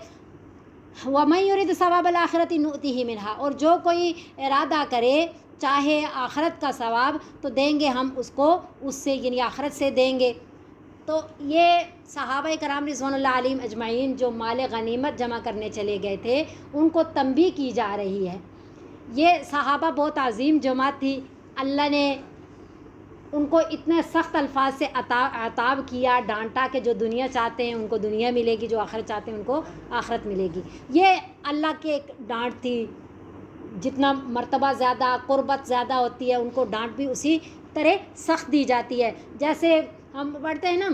وَمَن يُرِدْ ثَوَابَ الْآخِرَةِ نُؤْتِهِ مِنْهَا, اور جو کوئی ارادہ کرے چاہے آخرت کا ثواب تو دیں گے ہم اس کو اس سے, یعنی آخرت سے دیں گے. تو یہ صحابہ کرام رضوان اللہ علیہم اجمعین جو مال غنیمت جمع کرنے چلے گئے تھے, ان کو تنبیہ کی جا رہی ہے. یہ صحابہ بہت عظیم جماعت تھی. اللہ نے ان کو اتنے سخت الفاظ سے عتاب کیا, ڈانٹا کہ جو دنیا چاہتے ہیں ان کو دنیا ملے گی, جو آخرت چاہتے ہیں ان کو آخرت ملے گی. یہ اللہ کی ایک ڈانٹ تھی. جتنا مرتبہ زیادہ, قربت زیادہ ہوتی ہے, ان کو ڈانٹ بھی اسی طرح سخت دی جاتی ہے. جیسے ہم پڑھتے ہیں نا,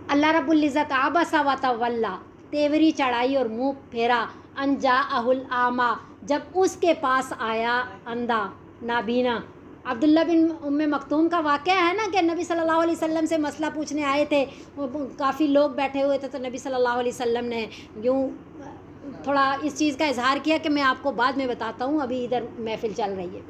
اللہ رب العزت عبس و تولی, تیوری چڑھائی اور منہ پھیرا, ان جاءہ الاعمی, جب اس کے پاس آیا اندھا نابینا. عبداللہ بن ام مکتوم کا واقعہ ہے نا کہ نبی صلی اللہ علیہ وسلم سے مسئلہ پوچھنے آئے تھے, کافی لوگ بیٹھے ہوئے تھے, تو نبی صلی اللہ علیہ وسلم نے یوں تھوڑا اس چیز کا اظہار کیا کہ میں آپ کو بعد میں بتاتا ہوں, ابھی ادھر محفل چل رہی ہے.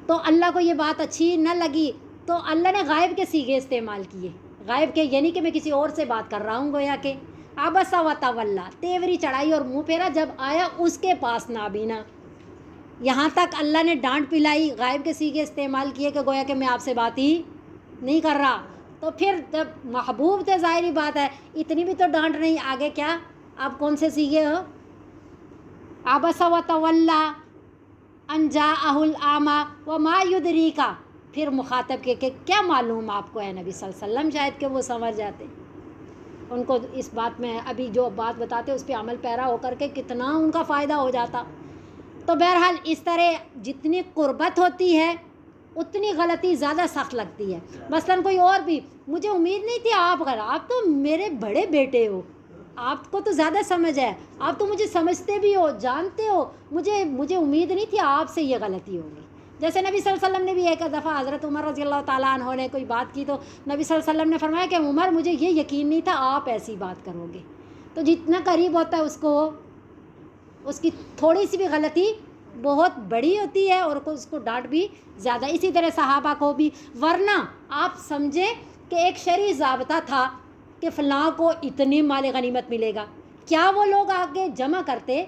تو اللہ کو یہ بات اچھی نہ لگی, تو اللہ نے غائب کے صیغے استعمال کیے. غائب کے یعنی کہ میں کسی اور سے بات کر رہا ہوں, گویا کہ عبس و تولی, تیوری چڑھائی اور منہ پھیرا, جب آیا اس کے پاس نابینا. یہاں تک اللہ نے ڈانٹ پلائی, غائب کے صیغے استعمال کیے کہ گویا کہ میں آپ سے بات ہی نہیں کر رہا. تو پھر جب محبوب تھے, ظاہری بات ہے اتنی بھی تو ڈانٹ نہیں, آگے کیا آپ کون سے صیغے ہو؟ عبس و تولی ان جاءہ الاعمی وما یدریک. پھر مخاطب کے کہ کیا معلوم آپ کو ہے نبی صلی اللہ علیہ وسلم, شاید کہ وہ سمجھ جاتے, ان کو اس بات میں ابھی جو بات بتاتے اس پہ عمل پیرا ہو کر کے کتنا ان کا فائدہ ہو جاتا. تو بہرحال اس طرح جتنی قربت ہوتی ہے اتنی غلطی زیادہ سخت لگتی ہے. مثلاً کوئی اور بھی, مجھے امید نہیں تھی آپ تو میرے بڑے بیٹے ہو, آپ کو تو زیادہ سمجھ ہے, آپ تو مجھے سمجھتے بھی ہو, جانتے ہو, مجھے امید نہیں تھی آپ سے یہ غلطی ہوگی. جیسے نبی صلی اللہ علیہ وسلم نے بھی ایک دفعہ حضرت عمر رضی اللہ تعالیٰ عنہ نے کوئی بات کی تو نبی صلی اللہ علیہ وسلم نے فرمایا کہ عمر مجھے یہ یقین نہیں تھا آپ ایسی بات کرو گے. تو جتنا قریب ہوتا ہے اس کی تھوڑی سی بھی غلطی بہت بڑی ہوتی ہے اور اس کو ڈانٹ بھی زیادہ. اسی طرح صحابہ کو بھی, ورنہ آپ سمجھے کہ ایک شرعی ضابطہ تھا کہ فلاں کو اتنی مال غنیمت ملے گا, کیا وہ لوگ آگے جمع کرتے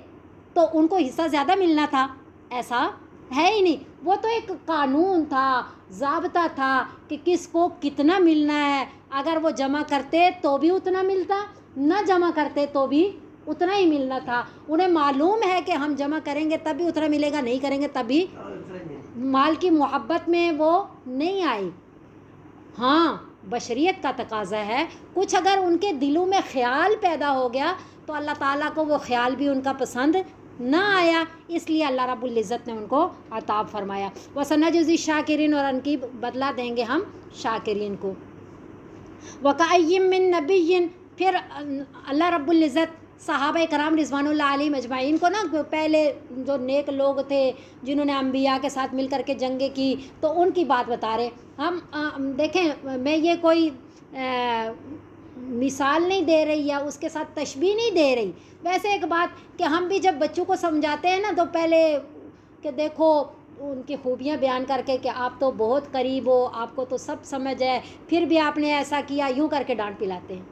تو ان کو حصہ زیادہ ملنا تھا؟ ایسا ہے ہی نہیں. وہ تو ایک قانون تھا, ضابطہ تھا کہ کس کو کتنا ملنا ہے. اگر وہ جمع کرتے تو بھی اتنا ملتا, نہ جمع کرتے تو بھی اتنا ہی ملنا تھا. انہیں معلوم ہے کہ ہم جمع کریں گے تب بھی اتنا ملے گا, نہیں کریں گے تب بھی. مال کی محبت میں وہ نہیں آئی. ہاں بشریت کا تقاضا ہے, کچھ اگر ان کے دلوں میں خیال پیدا ہو گیا تو اللہ تعالیٰ کو وہ خیال بھی ان کا پسند نہ آیا, اس لیے اللہ رب العزت نے ان کو عطاب فرمایا. وَسَنَجْزِي الشَّاكِرِينَ, اور ان کی بدلہ دیں گے ہم شاکرین کو. وَكَأَيٍّ مِّن نَبِيٍّ, پھر اللہ رب العزت صحابہ کرام رضوان اللہ علیہ مجمعین کو نا, پہلے جو نیک لوگ تھے جنہوں نے انبیاء کے ساتھ مل کر کے جنگیں کی, تو ان کی بات بتا رہے. ہم دیکھیں, میں یہ کوئی مثال نہیں دے رہی یا اس کے ساتھ تشبیہ نہیں دے رہی. ویسے ایک بات کہ ہم بھی جب بچوں کو سمجھاتے ہیں نا تو پہلے کہ دیکھو ان کی خوبیاں بیان کر کے کہ آپ تو بہت قریب ہو, آپ کو تو سب سمجھ ہے, پھر بھی آپ نے ایسا کیا, یوں کر کے ڈانٹ پلاتے ہیں.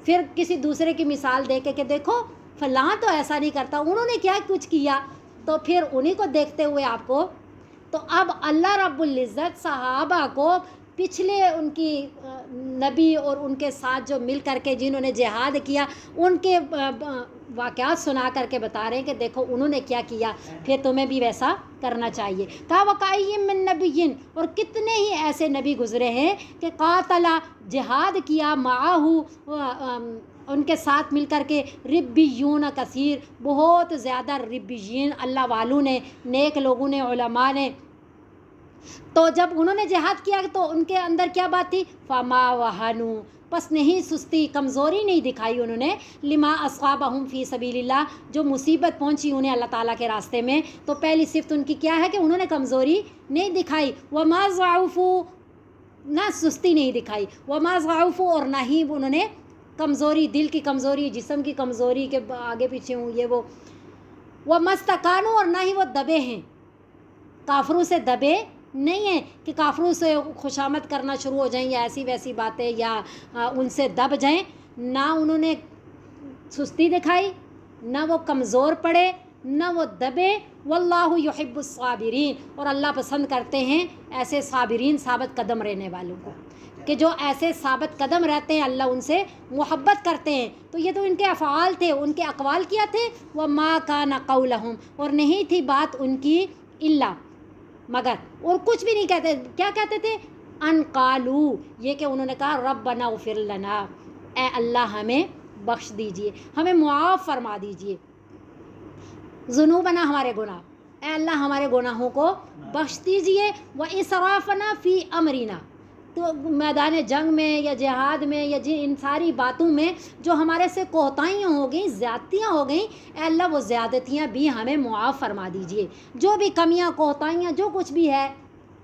پھر کسی دوسرے کی مثال دے کے کہ دیکھو فلاں تو ایسا نہیں کرتا, انہوں نے کیا کچھ کیا, تو پھر انہی کو دیکھتے ہوئے آپ کو. تو اب اللہ رب العزت صحابہ کو پچھلے ان کی نبی اور ان کے ساتھ جو مل کر کے جنہوں نے جہاد کیا ان کے واقعات سنا کر کے بتا رہے ہیں کہ دیکھو انہوں نے کیا کیا, پھر تمہیں بھی ویسا کرنا چاہیے. کہا وَقَأَيٍّ مِّن نَبِيٍّ, اور کتنے ہی ایسے نبی گزرے ہیں کہ قاتلا, جہاد کیا, معاہو, ان کے ساتھ مل کر کے, ربیون کثیر, بہت زیادہ ربیین اللہ والوں نے, نیک لوگوں نے, علماء نے. تو جب انہوں نے جہاد کیا تو ان کے اندر کیا بات تھی؟ فما وہنو, پس نہیں سستی, کمزوری نہیں دکھائی انہوں نے, لما اصابہم فی سبیل اللہ, جو مصیبت پہنچی انہیں اللہ تعالیٰ کے راستے میں. تو پہلی صفت ان کی کیا ہے کہ انہوں نے کمزوری نہیں دکھائی. وما ضعفوا, نہ سستی نہیں دکھائی. وما ضعفوا, اور نہ ہی انہوں نے کمزوری, دل کی کمزوری, جسم کی کمزوری کے آگے پیچھے ہوں یہ وہ. وما استکانوا, اور نہ ہی وہ دبے ہیں, کافروں سے دبے نہیں ہیں کہ کافروں سے خوشامد کرنا شروع ہو جائیں یا ایسی ویسی باتیں یا ان سے دب جائیں. نہ انہوں نے سستی دکھائی, نہ وہ کمزور پڑے, نہ وہ دبے. واللہ یحب الصابرین, اور اللہ پسند کرتے ہیں ایسے صابرین, ثابت قدم رہنے والوں کو, کہ جو ایسے ثابت قدم رہتے ہیں اللہ ان سے محبت کرتے ہیں. تو یہ تو ان کے افعال تھے, ان کے اقوال کیا تھے؟ وما کان قولہم, اور نہیں تھی بات ان کی الا, مگر, اور کچھ بھی نہیں کہتے. کیا کہتے تھے؟ ان قالو, یہ کہ انہوں نے کہا ربنا اغفر لنا, اے اللہ ہمیں بخش دیجئے, ہمیں معاف فرما دیجئے, ذنوبنا, ہمارے گناہ, اے اللہ ہمارے گناہوں کو بخش دیجئے. واسرافنا فی امرنا, تو میدان جنگ میں یا جہاد میں یا ان ساری باتوں میں جو ہمارے سے کوتاہیاں ہو گئیں, زیادتیاں ہو گئیں, اے اللہ وہ زیادتیاں بھی ہمیں معاف فرما دیجئے. جو بھی کمیاں, کوتاہیاں, جو کچھ بھی ہے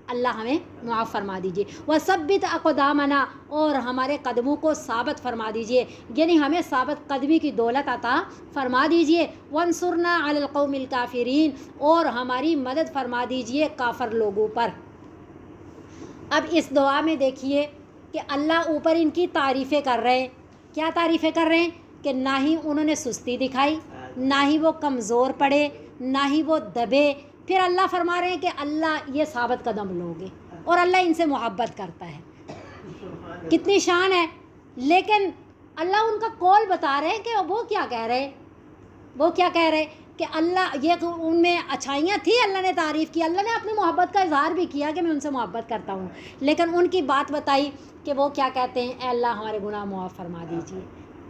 اللہ ہمیں معاف فرما دیجئے. وثبت اقدامنا, اور ہمارے قدموں کو ثابت فرما دیجئے, یعنی ہمیں ثابت قدمی کی دولت عطا فرما دیجئے. وانصرنا علی القوم الکافرین, اور ہماری مدد فرما دیجئے کافر لوگوں پر. اب اس دعا میں دیکھیے کہ اللہ اوپر ان کی تعریفیں کر رہے ہیں. کیا تعریفیں کر رہے ہیں؟ کہ نہ ہی انہوں نے سستی دکھائی, نہ ہی وہ کمزور پڑے, نہ ہی وہ دبے. پھر اللہ فرما رہے ہیں کہ اللہ یہ ثابت قدم لوگ ہیں اور اللہ ان سے محبت کرتا ہے. کتنی شان ہے. لیکن اللہ ان کا قول بتا رہے ہیں کہ وہ کیا کہہ رہے, وہ کیا کہہ رہے کہ اللہ, یہ ان میں اچھائیاں تھیں, اللہ نے تعریف کی, اللہ نے اپنی محبت کا اظہار بھی کیا کہ میں ان سے محبت کرتا ہوں. لیکن ان کی بات بتائی کہ وہ کیا کہتے ہیں, اے اللہ ہمارے گناہ معاف فرما دیجیے,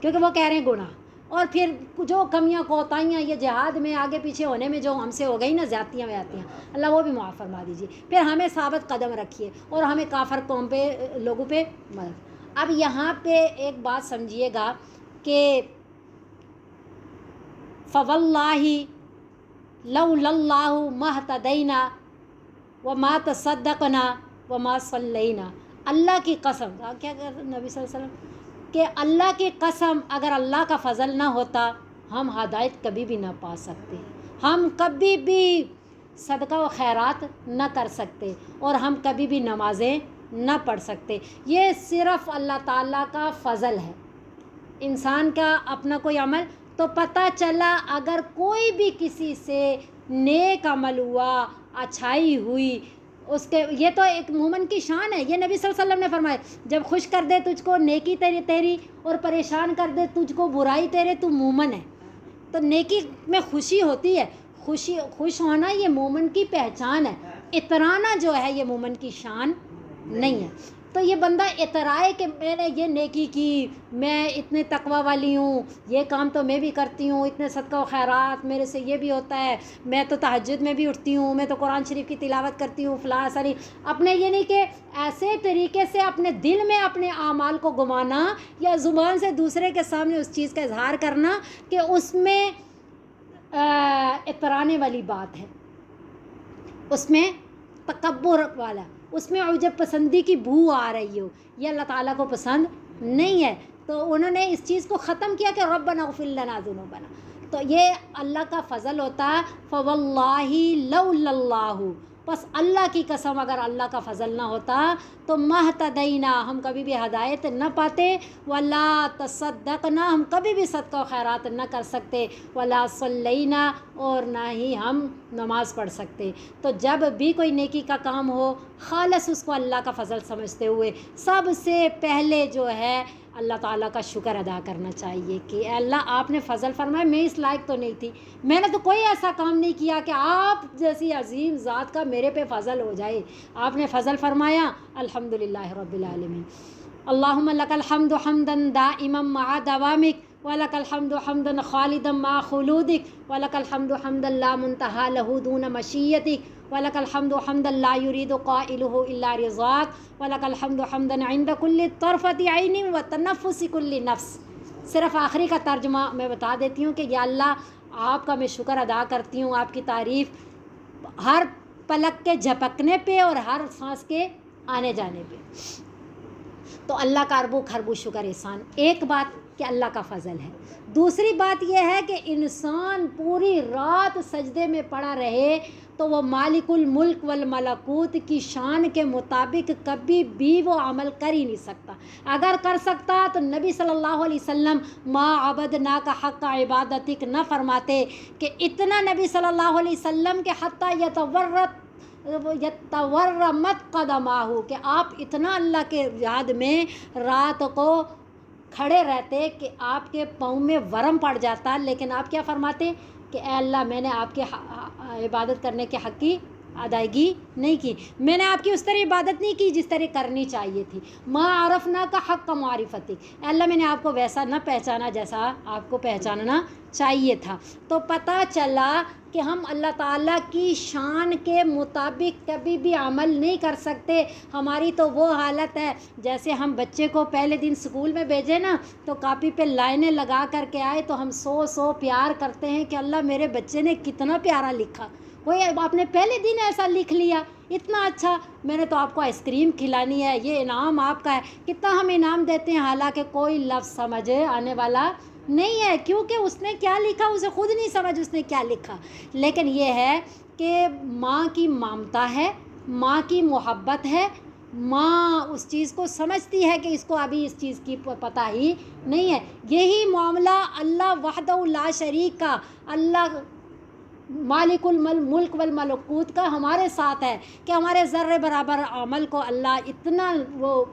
کیونکہ وہ کہہ رہے ہیں گناہ. اور پھر جو کمیاں کوتاہیاں یہ جہاد میں آگے پیچھے ہونے میں جو ہم سے ہو گئی نا, زیادتیاں ویادتیاں, اللہ وہ بھی معاف فرما دیجیے. پھر ہمیں ثابت قدم رکھیے اور ہمیں کافر قوم پہ, لوگوں پہ مدد. اب یہاں پہ ایک بات سمجھیے گا کہ فواللہ لولا اللہ مہتدینا وما تصدقنا وما صلینا. اللہ کی قسم، کیا کہتے ہیں نبی صلی اللہ علیہ وسلم کہ اللہ کی قسم اگر اللہ کا فضل نہ ہوتا ہم ہدایت کبھی بھی نہ پا سکتے، ہم کبھی بھی صدقہ و خیرات نہ کر سکتے، اور ہم کبھی بھی نمازیں نہ پڑھ سکتے. یہ صرف اللہ تعالیٰ کا فضل ہے. انسان کا اپنا کوئی عمل تو پتہ چلا اگر کوئی بھی کسی سے نیک عمل ہوا، اچھائی ہوئی، اس کے یہ تو ایک مومن کی شان ہے. یہ نبی صلی اللہ علیہ وسلم نے فرمایا جب خوش کر دے تجھ کو نیکی تیری اور پریشان کر دے تجھ کو برائی تیرے، تو مومن ہے. تو نیکی میں خوشی ہوتی ہے، خوش ہونا یہ مومن کی پہچان ہے. اترانا جو ہے یہ مومن کی شان نہیں ہے. تو یہ بندہ اترائے کہ میں نے یہ نیکی کی، میں اتنے تقوی والی ہوں، یہ کام تو میں بھی کرتی ہوں، اتنے صدقہ و خیرات میرے سے یہ بھی ہوتا ہے، میں تو تہجد میں بھی اٹھتی ہوں، میں تو قرآن شریف کی تلاوت کرتی ہوں، فلاں ساری. اپنے یہ نہیں کہ ایسے طریقے سے اپنے دل میں اپنے اعمال کو گمانا یا زبان سے دوسرے کے سامنے اس چیز کا اظہار کرنا کہ اس میں اترانے والی بات ہے، اس میں تکبر والا، اس میں عجب پسندی کی بو آ رہی ہو، یہ اللہ تعالیٰ کو پسند نہیں ہے. تو انہوں نے اس چیز کو ختم کیا کہ ربنا اغفر لنا ذنوبنا. تو یہ اللہ کا فضل ہوتا ہے. فواللہ لولا اللہ، بس اللہ کی قسم اگر اللہ کا فضل نہ ہوتا تو مہتدینا، ہم کبھی بھی ہدایت نہ پاتے، ولا تصدقنا، ہم کبھی بھی صدقہ و خیرات نہ کر سکتے، ولا صلینا، اور نہ ہی ہم نماز پڑھ سکتے. تو جب بھی کوئی نیکی کا کام ہو خالص اس کو اللہ کا فضل سمجھتے ہوئے سب سے پہلے جو ہے اللہ تعالیٰ کا شکر ادا کرنا چاہیے کہ اے اللہ آپ نے فضل فرمایا، میں اس لائق تو نہیں تھی، میں نے تو کوئی ایسا کام نہیں کیا کہ آپ جیسی عظیم ذات کا میرے پہ فضل ہو جائے. آپ نے فضل فرمایا، الحمدللہ رب العالمین. اللہم لک الحمد حمدا دائما مع دوامک، وَلَكَ الْحَمْدُ حَمْدًا خَالِدًا مَعَ خُلُودِكَ، وَلَكَ الْحَمْدُ حَمْدًا لَا مُنْتَهَى لَهُ دُونَ مَشِيَّتِكَ، وَلَكَ الْحَمْدُ حَمْدًا لَا يُرِيدُ قَائِلُهُ إِلَّا رِضَاكَ، وَلَكَ الْحَمْدُ حَمْدًا عِنْدَ كُلِّ طَرْفَةِ عَيْنٍ وَتَنَفُّسِ كُلِّ نَفْسٍ. صرف آخری کا ترجمہ میں بتا دیتی ہوں کہ یا اللہ آپ کا میں شکر ادا کرتی ہوں، آپ کی تعریف ہر پلک کے جھپکنے پہ اور ہر سانس کے آنے جانے پہ. تو اللہ کا اربو خربو شکر احسان. ایک بات کہ اللہ کا فضل ہے. دوسری بات یہ ہے کہ انسان پوری رات سجدے میں پڑا رہے تو وہ مالک الملک والملکوت کی شان کے مطابق کبھی بھی وہ عمل کر ہی نہیں سکتا. اگر کر سکتا تو نبی صلی اللہ علیہ وسلم ما عبدناک حق عبادتک نہ فرماتے کہ اتنا نبی صلی اللہ علیہ وسلم کے حتیٰ یتورمت قدماہ، کہ آپ اتنا اللہ کے یاد میں رات کو کھڑے رہتے کہ آپ کے پاؤں میں ورم پڑ جاتا، لیکن آپ کیا فرماتے کہ اے اللہ میں نے آپ کے عبادت کرنے کے حق کی ادائیگی نہیں کی، میں نے آپ کی اس طرح عبادت نہیں کی جس طرح کرنی چاہیے تھی. ما عرفنا کا حق کا معرفتی، اے اللہ میں نے آپ کو ویسا نہ پہچانا جیسا آپ کو پہچاننا چاہیے تھا. تو پتہ چلا کہ ہم اللہ تعالیٰ کی شان کے مطابق کبھی بھی عمل نہیں کر سکتے. ہماری تو وہ حالت ہے جیسے ہم بچے کو پہلے دن اسکول میں بھیجے نا تو کاپی پہ لائنیں لگا کر کے آئے تو ہم سو پیار کرتے ہیں کہ اللہ میرے بچے نے کتنا پیارا لکھا. وہی آپ نے پہلے دن ایسا لکھ لیا، اتنا اچھا، میں نے تو آپ کو آئس کریم کھلانی ہے، یہ انعام آپ کا ہے. کتنا ہم انعام دیتے ہیں حالانکہ کوئی لفظ سمجھے آنے والا نہیں ہے، کیونکہ اس نے کیا لکھا اسے خود نہیں سمجھ اس نے کیا لکھا. لیکن یہ ہے کہ ماں کی ممتا ہے، ماں کی محبت ہے، ماں اس چیز کو سمجھتی ہے کہ اس کو ابھی اس چیز کی پتہ ہی نہیں ہے. یہی معاملہ اللہ وحدہ لا شریک کا، اللہ مالک الملک والملکوت کا ہمارے ساتھ ہے کہ ہمارے ذرے برابر عمل کو اللہ اتنا وہ،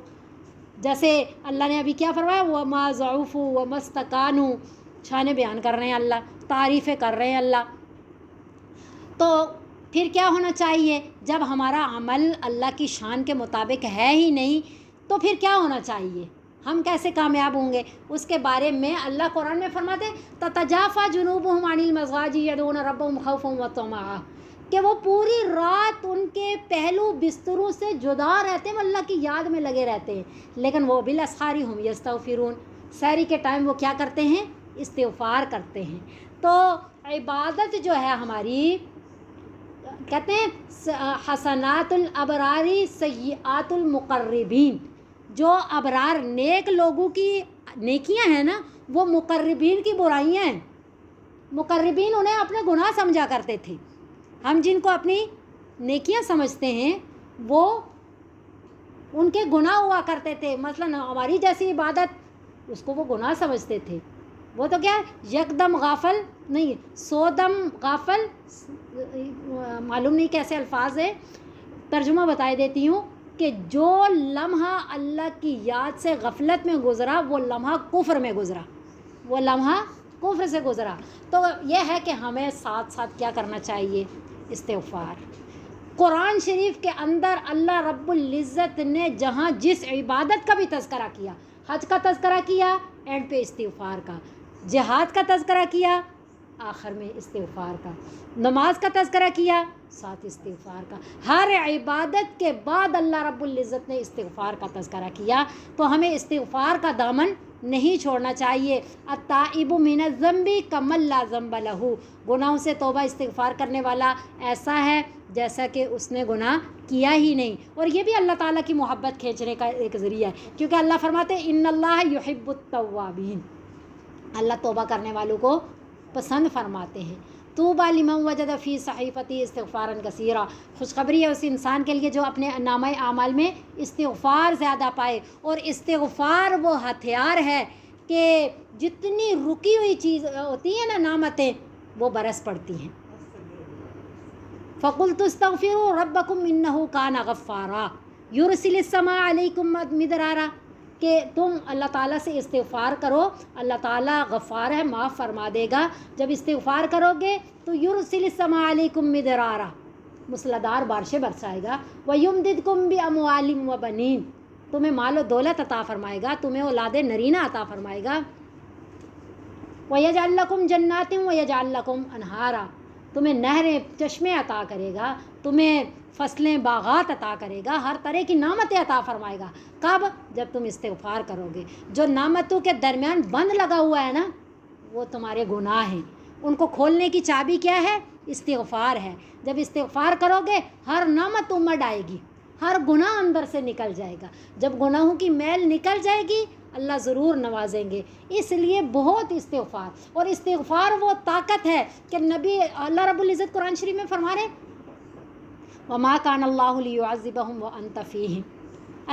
جیسے اللہ نے ابھی کیا فرمایا وما ضعفوا وما استکانوا، شان بیان کر رہے ہیں اللہ، تعریفیں کر رہے ہیں اللہ. تو پھر کیا ہونا چاہیے جب ہمارا عمل اللہ کی شان کے مطابق ہے ہی نہیں تو پھر کیا ہونا چاہیے، ہم کیسے کامیاب ہوں گے؟ اس کے بارے میں اللہ قرآن میں فرماتے تتجافا جنوبہم عن المضاجع یدعون ربہم خوفا وطمعا، کہ وہ پوری رات ان کے پہلو بستروں سے جدا رہتے ہیں، وہ اللہ کی یاد میں لگے رہتے ہیں. لیکن وہ بالاسحار ہم یستغفرون، سحری کے ٹائم وہ کیا کرتے ہیں؟ استغفار کرتے ہیں. تو عبادت جو ہے ہماری، کہتے ہیں حسنات الابراری سیئات المقربین، جو ابرار نیک لوگوں کی نیکیاں ہیں نا وہ مقربین کی برائیاں ہیں. مقربین انہیں اپنے گناہ سمجھا کرتے تھے، ہم جن کو اپنی نیکیاں سمجھتے ہیں وہ ان کے گناہ ہوا کرتے تھے. مثلا ہماری جیسی عبادت اس کو وہ گناہ سمجھتے تھے. وہ تو کیا یک دم غافل نہیں، 100 دم غافل، معلوم نہیں کیسے الفاظ ہے، ترجمہ بتائی دیتی ہوں کہ جو لمحہ اللہ کی یاد سے غفلت میں گزرا وہ لمحہ کفر میں گزرا، وہ لمحہ کفر سے گزرا. تو یہ ہے کہ ہمیں ساتھ ساتھ کیا کرنا چاہیے؟ استغفار. قرآن شریف کے اندر اللہ رب العزت نے جہاں جس عبادت کا بھی تذکرہ کیا، حج کا تذکرہ کیا اینڈ پہ استغفار کا، جہاد کا تذکرہ کیا آخر میں استغفار کا، نماز کا تذکرہ کیا ساتھ استغفار کا. ہر عبادت کے بعد اللہ رب العزت نے استغفار کا تذکرہ کیا. تو ہمیں استغفار کا دامن نہیں چھوڑنا چاہیے. التائب من الذنب کمن لا ذنب لہ، گناہوں سے توبہ استغفار کرنے والا ایسا ہے جیسا کہ اس نے گناہ کیا ہی نہیں. اور یہ بھی اللہ تعالیٰ کی محبت کھینچنے کا ایک ذریعہ ہے، کیونکہ اللہ فرماتے ہیں ان اللہ یحب التوابین، اللہ توبہ کرنے والوں کو پسند فرماتے ہیں. طوبیٰ لمن وجد فی صحیفتی استغفارا کثیرا، خوشخبری ہے اس انسان کے لیے جو اپنے نامہ اعمال میں استغفار زیادہ پائے. اور استغفار وہ ہتھیار ہے کہ جتنی رکی ہوئی چیز ہوتی ہیں نا نعمتیں وہ برس پڑتی ہیں. فَقُلْتُ اسْتَغْفِرُوا رَبَّكُمْ إِنَّهُ كَانَ غَفَّارًا يُرْسِلِ السَّمَاءَ عَلَيْكُمْ مِدْرَارًا، کہ تم اللہ تعالیٰ سے استغفار کرو، اللہ تعالیٰ غفار ہے، معاف فرما دے گا. جب استغفار کرو گے تو یرسل السماء علیکم مدرارا، مسلادھار بارشیں برسائے گا. ویمددکم باموال وبنین، تمہیں مال و دولت عطا فرمائے گا، تمہیں اولاد نرینہ عطا فرمائے گا. ویجعل لکم جنات ویجعل لکم انہارا، تمہیں نہریں چشمے عطا کرے گا، تمہیں فصلیں باغات عطا کرے گا، ہر طرح کی نعمتیں عطا فرمائے گا. کب؟ جب تم استغفار کرو گے. جو نعمتوں کے درمیان بند لگا ہوا ہے نا وہ تمہارے گناہ ہیں، ان کو کھولنے کی چابی کیا ہے؟ استغفار ہے. جب استغفار کرو گے ہر نعمت امڑ آئے گی، ہر گناہ اندر سے نکل جائے گا. جب گناہوں کی میل نکل جائے گی اللہ ضرور نوازیں گے. اس لیے بہت استغفار، اور استغفار وہ طاقت ہے کہ نبی اللہ رب العزت قرآن شریف میں فرما رہے وَمَا كَانَ اللَّهُ لِيُعَذِّبَهُمْ وَأَنْتَ فِيهِمْ،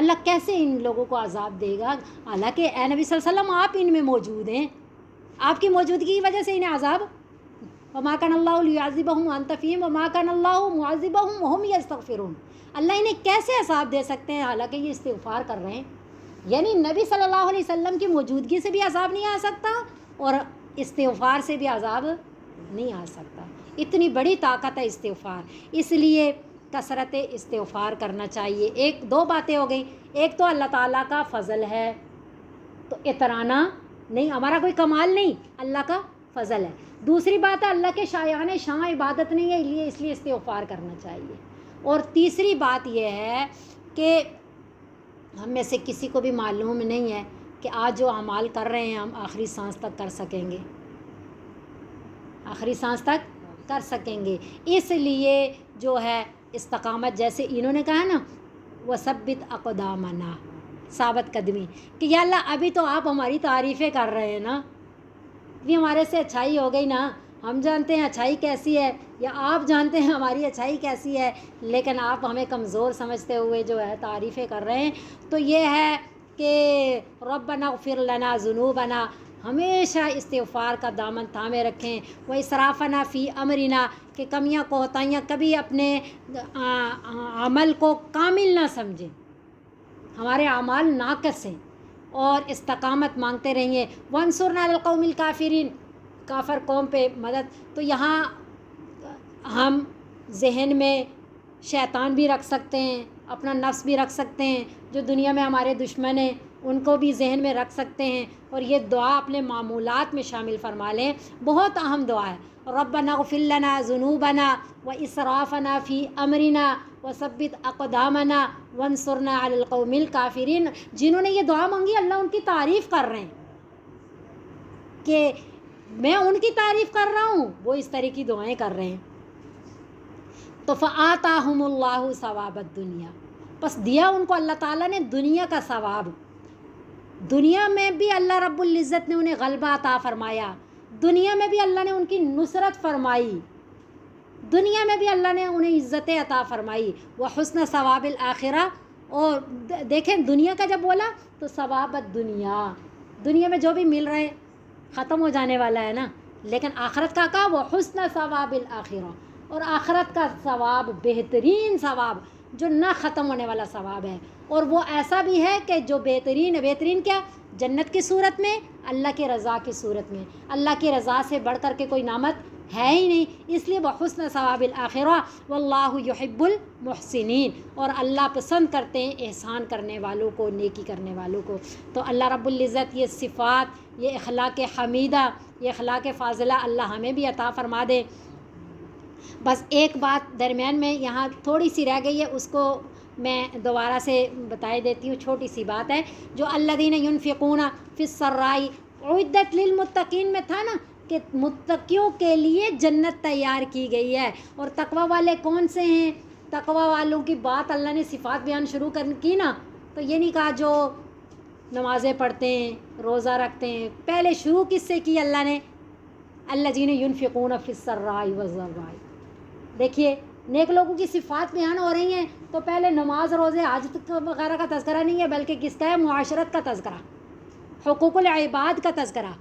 اللہ کیسے ان لوگوں کو عذاب دے گا حالانکہ اے نبی صلی اللہ علیہ وسلم آپ ان میں موجود ہیں، آپ کی موجودگی کی وجہ سے انہیں عذاب. وَمَا كَانَ اللَّهُ لِيُعَذِّبَهُمْ وَأَنْتَ فِيهِمْ وَمَا كَانَ اللَّهُ مُعَذِّبَهُمْ وَهُمْ يَسْتَغْفِرُونَ، اللہ انہیں کیسے عذاب دے سکتے ہیں حالانکہ یہ استغفار کر رہے ہیں. یعنی نبی صلی اللہ علیہ وسلم کی موجودگی سے بھی عذاب نہیں آ سکتا اور استغفار سے بھی عذاب نہیں آ سکتا. اتنی بڑی طاقت ہے استغفار، اس لیے کثرت استغفار کرنا چاہیے. ایک دو باتیں ہو گئیں، ایک تو اللہ تعالیٰ کا فضل ہے تو اترانا نہیں، ہمارا کوئی کمال نہیں، اللہ کا فضل ہے. دوسری بات ہے اللہ کے شایان شان عبادت نہیں ہے، اس لیے استغفار کرنا چاہیے. اور تیسری بات یہ ہے کہ ہم میں سے کسی کو بھی معلوم نہیں ہے کہ آج جو اعمال کر رہے ہیں ہم آخری سانس تک کر سکیں گے، آخری سانس تک کر سکیں گے. اس لیے جو ہے استقامت، جیسے انہوں نے کہا نا وثبت اقدامنا، ثابت قدمی، کہ یا اللہ ابھی تو آپ ہماری تعریفیں کر رہے ہیں نا، ابھی ہمارے سے اچھائی ہو گئی نا، ہم جانتے ہیں اچھائی کیسی ہے یا آپ جانتے ہیں ہماری اچھائی کیسی ہے، لیکن آپ ہمیں کمزور سمجھتے ہوئے جو ہے تعریفیں کر رہے ہیں. تو یہ ہے کہ ربنا اغفر لنا ذنوبنا، ہمیشہ استغفار کا دامن تھامے رکھیں. وہ اسرافنا فی امرنا، کہ کمیاں کوتاہیاں کبھی اپنے عمل کو کامل نہ سمجھیں، ہمارے اعمال ناقص ہیں. اور استقامت مانگتے رہیے. وانصرنا علی القوم الکافرین، کافر قوم پہ مدد. تو یہاں ہم ذہن میں شیطان بھی رکھ سکتے ہیں، اپنا نفس بھی رکھ سکتے ہیں، جو دنیا میں ہمارے دشمن ہیں ان کو بھی ذہن میں رکھ سکتے ہیں. اور یہ دعا اپنے معمولات میں شامل فرما لیں، بہت اہم دعا ہے. ربنا اغفر لنا ذنوبنا واسرافنا فی امرنا وثبت اقدامنا وانصرنا علی القوم الکافرین. جنہوں نے یہ دعا مانگی اللہ ان کی تعریف کر رہے ہیں کہ میں ان کی تعریف کر رہا ہوں، وہ اس طرح کی دعائیں کر رہے ہیں. تو فآتاہم اللہ ثواب الدنیا، بس دیا ان کو اللہ تعالیٰ نے دنیا کا ثواب. دنیا میں بھی اللہ رب العزت نے انہیں غلبہ عطا فرمایا، دنیا میں بھی اللہ نے ان کی نصرت فرمائی، دنیا میں بھی اللہ نے انہیں عزتیں عطا فرمائی. وحسن ثواب الآخرہ، اور دیکھیں دنیا کا جب بولا تو ثواب الدنیا، دنیا میں جو بھی مل رہے ختم ہو جانے والا ہے نا، لیکن آخرت کا کہا وحسن ثواب الآخرہ، اور آخرت کا ثواب بہترین ثواب جو نہ ختم ہونے والا ثواب ہے. اور وہ ایسا بھی ہے کہ جو بہترین ہے. بہترین کیا؟ جنت کی صورت میں، اللہ کی رضا کی صورت میں. اللہ کی رضا سے بڑھ کر کے کوئی نعمت ہے ہی نہیں، اس لیے بحسن ثواب الآخرہ واللہ یحب المحسنین، اور اللہ پسند کرتے ہیں احسان کرنے والوں کو، نیکی کرنے والوں کو. تو اللہ رب العزت یہ صفات، یہ اخلاق حمیدہ، یہ اخلاق فاضلہ اللہ ہمیں بھی عطا فرما دے. بس ایک بات درمیان میں یہاں تھوڑی سی رہ گئی ہے، اس کو میں دوبارہ سے بتائی دیتی ہوں. چھوٹی سی بات ہے جو الذین ینفقون فی السراء اعدت للمتقین میں تھا نا، کہ متقیوں کے لیے جنت تیار کی گئی ہے. اور تقوی والے کون سے ہیں؟ تقوی والوں کی بات اللہ نے صفات بیان شروع کی نا، تو یہ نہیں کہا جو نمازیں پڑھتے ہیں، روزہ رکھتے ہیں. پہلے شروع کس سے کی اللہ نے؟ الذین ینفقون فی السراء والضراء. دیکھیے نیک لوگوں کی صفات بیان ہو رہی ہیں، تو پہلے نماز، روزے، حج وغیرہ کا تذکرہ نہیں ہے، بلکہ کس کا ہے؟ معاشرت کا تذکرہ، حقوق العباد کا تذکرہ.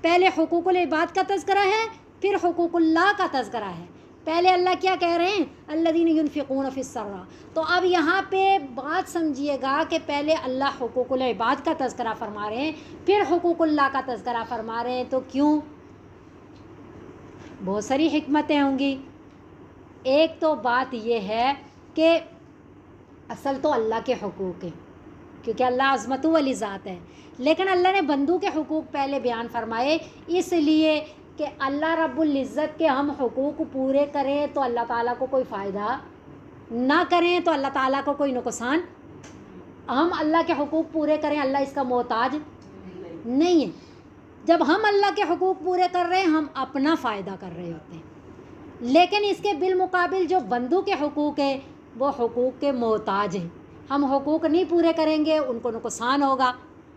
پہلے حقوق العباد کا تذکرہ ہے، پھر حقوق اللہ کا تذکرہ ہے. پہلے اللہ کیا کہہ رہے ہیں؟ الذین ینفقون فی السراء. تو اب یہاں پہ بات سمجھیے گا کہ پہلے اللہ حقوق العباد کا تذکرہ فرما رہے ہیں، پھر حقوق اللہ کا تذکرہ فرما رہے ہیں. تو کیوں؟ بہت ساری حکمتیں ہوں گی. ایک تو بات یہ ہے کہ اصل تو اللہ کے حقوق ہیں، کیونکہ اللہ عظمت والی ذات ہے، لیکن اللہ نے بندوں کے حقوق پہلے بیان فرمائے، اس لیے کہ اللہ رب العزت کے ہم حقوق پورے کریں تو اللہ تعالیٰ کو کوئی فائدہ، نہ کریں تو اللہ تعالیٰ کو کوئی نقصان. ہم اللہ کے حقوق پورے کریں، اللہ اس کا محتاج نہیں ہے. جب ہم اللہ کے حقوق پورے کر رہے ہیں، ہم اپنا فائدہ کر رہے ہوتے ہیں. لیکن اس کے بالمقابل جو بندوں کے حقوق ہیں وہ حقوق کے محتاج ہیں. ہم حقوق نہیں پورے کریں گے، ان کو نقصان ہوگا.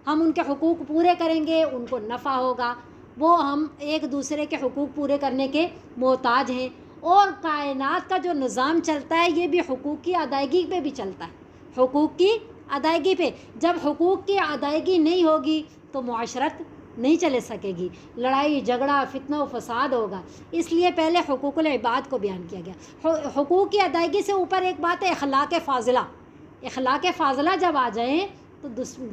ہم ان کے حقوق پورے کریں گے، ان کو نفع ہوگا. وہ ہم ایک دوسرے کے حقوق پورے کرنے کے محتاج ہیں. اور کائنات کا جو نظام چلتا ہے یہ بھی حقوق کی ادائیگی پہ بھی چلتا ہے، حقوق کی ادائیگی پہ. جب حقوق کی ادائیگی نہیں ہوگی تو معاشرت نہیں چلے سکے گی، لڑائی جھگڑا فتنہ و فساد ہوگا. اس لیے پہلے حقوق العباد کو بیان کیا گیا. حقوق کی ادائیگی سے اوپر ایک بات ہے اخلاق فاضلہ. اخلاق فاضلہ جب آ جائیں تو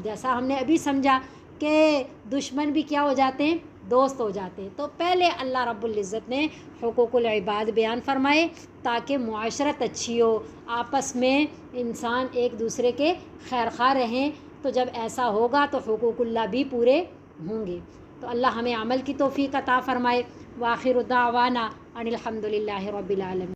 جیسا ہم نے ابھی سمجھا کہ دشمن بھی کیا ہو جاتے ہیں؟ دوست ہو جاتے ہیں. تو پہلے اللہ رب العزت نے حقوق العباد بیان فرمائے تاکہ معاشرت اچھی ہو، آپس میں انسان ایک دوسرے کے خیر خواہ رہیں. تو جب ایسا ہوگا تو حقوق اللہ بھی پورے ہوں گے. تو اللہ ہمیں عمل کی توفیق عطا فرمائے. وآخر دعوانا ان الحمد للہ رب العالمین.